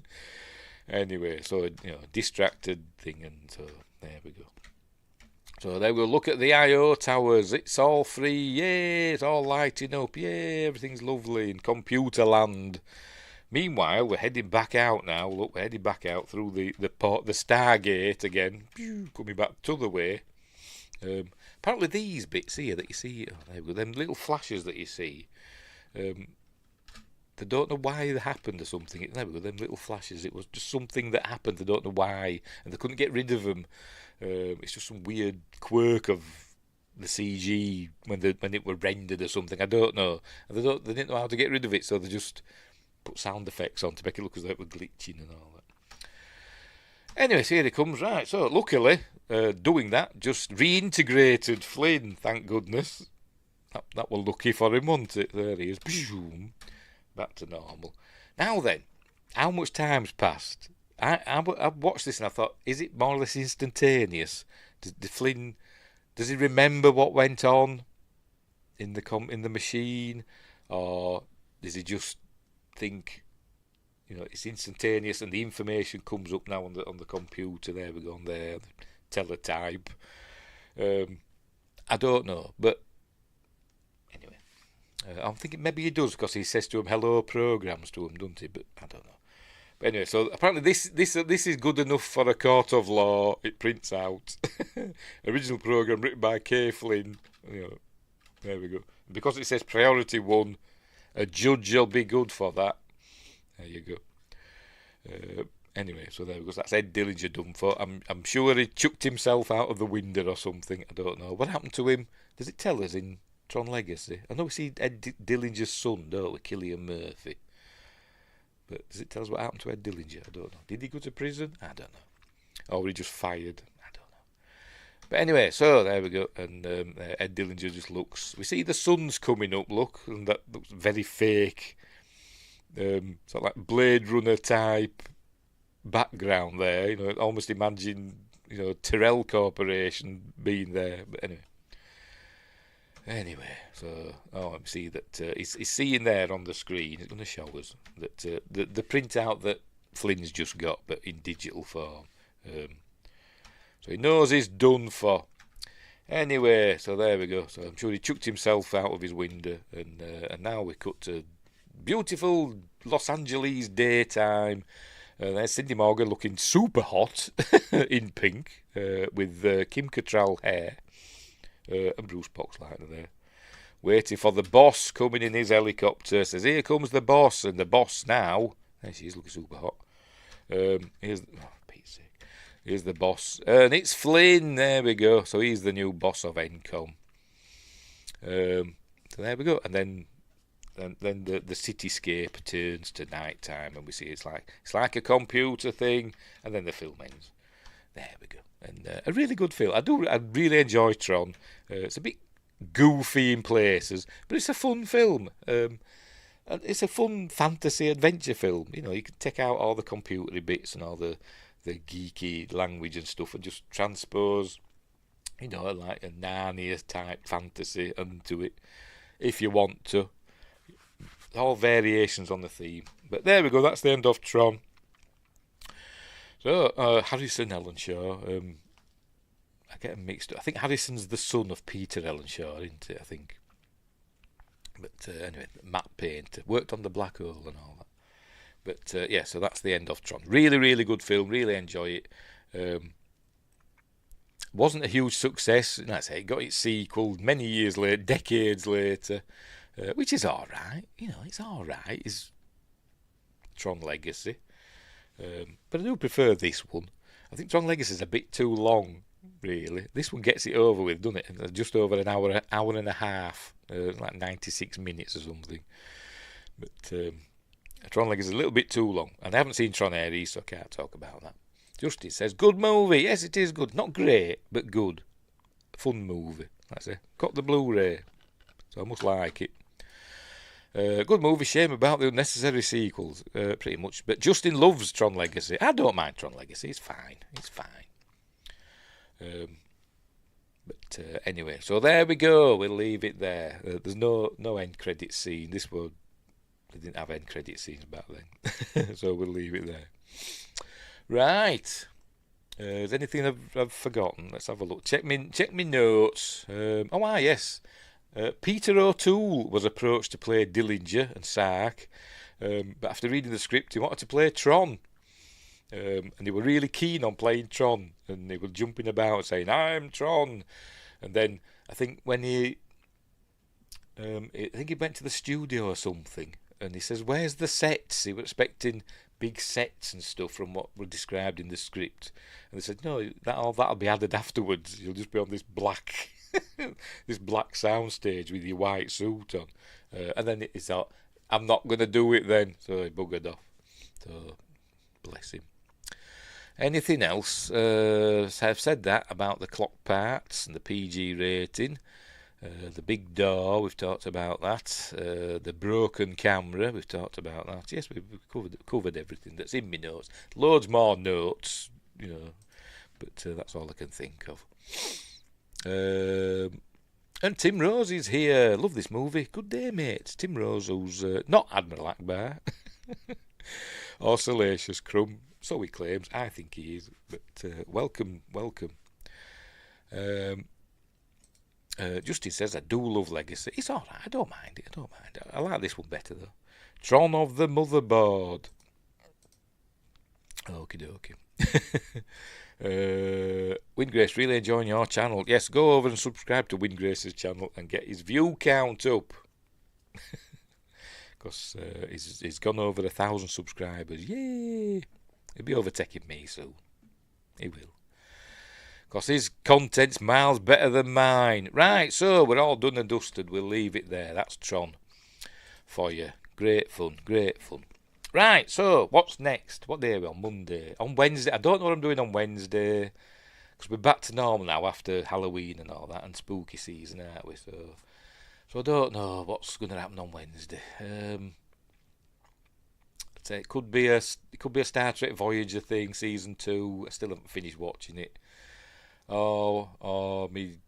Anyway, so distracted thing, and so there we go. So there we'll look at the I/O towers. It's all free, yay! It's all lighting up, yay! Everything's lovely in computer land. Meanwhile, we're heading back out now. Look, we're heading back out through the port, the Stargate again, coming back the other way. Apparently these bits here that you see, there we go, them little flashes that you see, they don't know why they happened or something. There we go, them little flashes. It was just something that happened. They don't know why, and they couldn't get rid of them. It's just some weird quirk of the CG when it were rendered or something. I don't know. They didn't know how to get rid of it, so they just put sound effects on to make it look as though it were glitching and all that. Anyway, so here it comes. Right, so luckily, doing that just reintegrated Flynn, thank goodness. That was lucky for him, wasn't it? There he is. Back to normal. Now then, how much time's passed? I watched this and I thought, is it more or less instantaneous? Does he remember what went on in the machine, or does he just think, it's instantaneous and the information comes up now on the computer? There we go, on there, the teletype. I don't know, but anyway, I'm thinking maybe he does, because he says to him hello programs to him, doesn't he? But I don't know. But anyway, so apparently this is good enough for a court of law. It prints out. Original program written by K. Flynn. There we go. Because it says priority 1, a judge will be good for that. There you go. Anyway, so there we go. That's Ed Dillinger done for. I'm sure he chucked himself out of the window or something. I don't know. What happened to him? Does it tell us in Tron Legacy? I know we see Ed Dillinger's son, don't we? Cillian Murphy. But does it tell us what happened to Ed Dillinger? I don't know. Did he go to prison? I don't know. Or were he just fired? I don't know. But anyway, so there we go. And Ed Dillinger just looks. We see the sun's coming up, look. And that looks very fake. Sort of like Blade Runner type background there, almost imagine, Tyrell Corporation being there. But anyway, so I see that he's seeing there on the screen. It's going to show us that the printout that Flynn's just got, but in digital form. So he knows he's done for. Anyway, so there we go. So I'm sure he chucked himself out of his window, and now we cut to beautiful Los Angeles daytime. There's Cindy Morgan looking super hot in pink with Kim Cattrall hair and Bruce Boxleitner there, waiting for the boss coming in his helicopter. Says, "Here comes the boss," and the boss now. There she is, looking super hot. Here's the boss, and it's Flynn. There we go. So he's the new boss of Encom. So there we go, and then the cityscape turns to night time, and we see it's like a computer thing, and then the film ends. There we go, and a really good film. I really enjoy Tron. It's a bit goofy in places, but it's a fun film. And it's a fun fantasy adventure film. You can take out all the computery bits and all the geeky language and stuff, and just transpose, like a Narnia type fantasy into it, if you want to. All variations on the theme. But there we go, that's the end of Tron. So, Harrison Ellenshaw. I get them mixed up. I think Harrison's the son of Peter Ellenshaw, isn't it? I think. But anyway, Matt Painter. Worked on The Black Hole and all that. But yeah, so that's the end of Tron. Really, really good film. Really enjoy it. Wasn't a huge success. Like I say, it got its sequel many years later, decades later. Which is alright, it's alright, it's Tron Legacy. But I do prefer this one. I think Tron Legacy is a bit too long, really. This one gets it over with, doesn't it? Just over an hour and a half, like 96 minutes or something. But Tron Legacy is a little bit too long. And I haven't seen Tron Ares, so I can't talk about that. Justice says, good movie. Yes, it is good. Not great, but good. Fun movie. That's it. Got the Blu-ray, so I must like it. Good movie, shame about the unnecessary sequels, pretty much. But Justin loves Tron Legacy. I don't mind Tron Legacy, it's fine. But anyway, so there we go, we'll leave it there. There's no end credit scene. This one, they didn't have end credit scenes back then. So we'll leave it there. Right. Is anything I've forgotten? Let's have a look. Check me notes. Yes. Peter O'Toole was approached to play Dillinger and Sark, but after reading the script, he wanted to play Tron. And they were really keen on playing Tron, and they were jumping about saying, "I'm Tron." And then I think when he went to the studio or something, and he says, "Where's the sets?" He was expecting big sets and stuff from what were described in the script, and they said, "No, that'll be added afterwards. You'll just be on this black." This black soundstage with your white suit on, and then he thought, "I'm not going to do it then," so he buggered off. So bless him. Anything else? I've said that about the clock parts and the PG rating, the big door. We've talked about that. The broken camera. We've talked about that. Yes, we've covered everything that's in my notes. Loads more notes, but that's all I can think of. And Tim Rose is here. Love this movie. Good day, mate. Tim Rose, who's not Admiral Akbar or Salacious Crumb, so he claims. I think he is, but welcome. Justin says, I do love Legacy. It's alright, I don't mind it. I like this one better, though. Tron of the Motherboard. Okie dokie. Windgrace, really enjoying your channel. Yes, go over and subscribe to Windgrace's channel and get his view count up. Because he's gone over 1,000 subscribers. Yay! He'll be overtaking me soon. He will. Because his content's miles better than mine. Right, so we're all done and dusted. We'll leave it there. That's Tron for you. Great fun, great fun. Right, so what's next? What day are we on? Monday. On Wednesday. I don't know what I'm doing on Wednesday. Because we're back to normal now after Halloween and all that and spooky season, aren't we? So I don't know what's going to happen on Wednesday. It could be a Star Trek Voyager thing, season 2. I still haven't finished watching it. Or me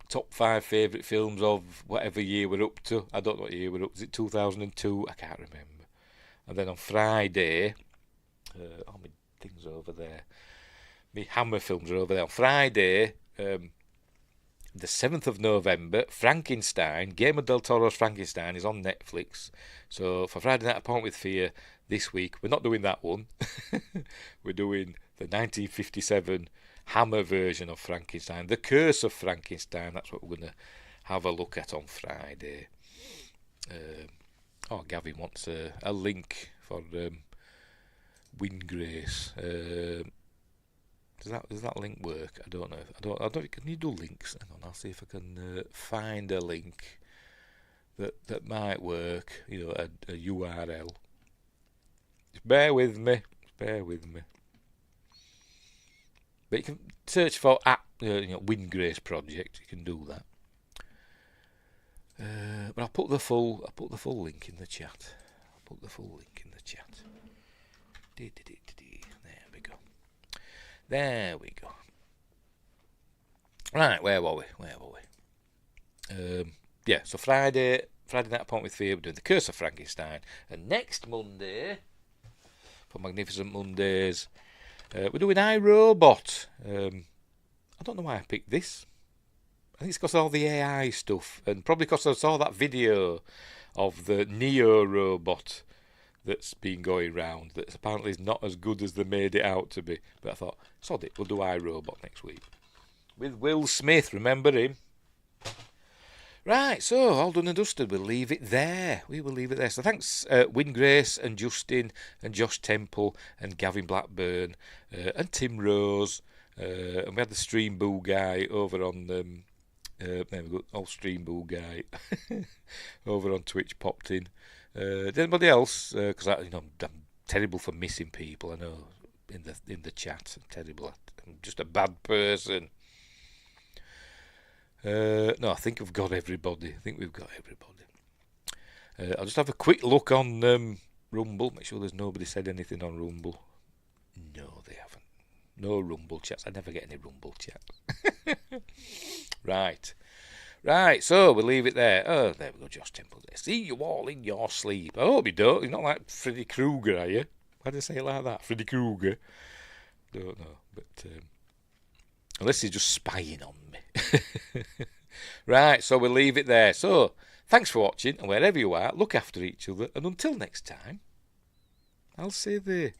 top 5 favourite films of whatever year we're up to. I don't know what year we're up to. Is it 2002? I can't remember. And then on Friday, all my things are over there. My Hammer films are over there. On Friday, the 7th of November, Frankenstein, Guillermo del Toro's Frankenstein is on Netflix. So for Friday Night Appointment with Fear this week, we're not doing that one. We're doing the 1957 Hammer version of Frankenstein, The Curse of Frankenstein. That's what we're going to have a look at on Friday. Gavin wants a link for Windgrace. Does that link work? I don't know. I don't. Can you do links? Hang on, I'll see if I can find a link that might work. You know, a URL. Just bear with me. But you can search for Windgrace Project. You can do that. But I'll put the full link in the chat. There we go. Right, where were we? So Friday Night Appointment with Fear, we're doing The Curse of Frankenstein. And next Monday, for Magnificent Mondays, we're doing iRobot. I don't know why I picked this. I think it's because of all the AI stuff, and probably because I saw that video of the Neo robot that's been going round that apparently is not as good as they made it out to be. But I thought, sod it, we'll do iRobot next week. With Will Smith, remember him? Right, so all done and dusted. We will leave it there. So thanks Windgrace and Justin and Josh Temple and Gavin Blackburn and Tim Rose. And we had the Stream Boo guy over on... there we go, old Stream Boo guy over on Twitch popped in. Did anybody else? Because I'm terrible for missing people. I know in the chat, I'm terrible. I'm just a bad person. No, I think we've got everybody. I'll just have a quick look on Rumble. Make sure there's nobody said anything on Rumble. No, they haven't. No Rumble chats. I never get any Rumble chats. Right, so we'll leave it there. Oh, there we go, Josh Temple. See you all in your sleep. I hope you don't. You're not like Freddy Krueger, are you? Why did I say it like that? Freddy Krueger? Don't know, but unless he's just spying on me. Right, so we'll leave it there. So, thanks for watching, and wherever you are, look after each other, and until next time, I'll say there.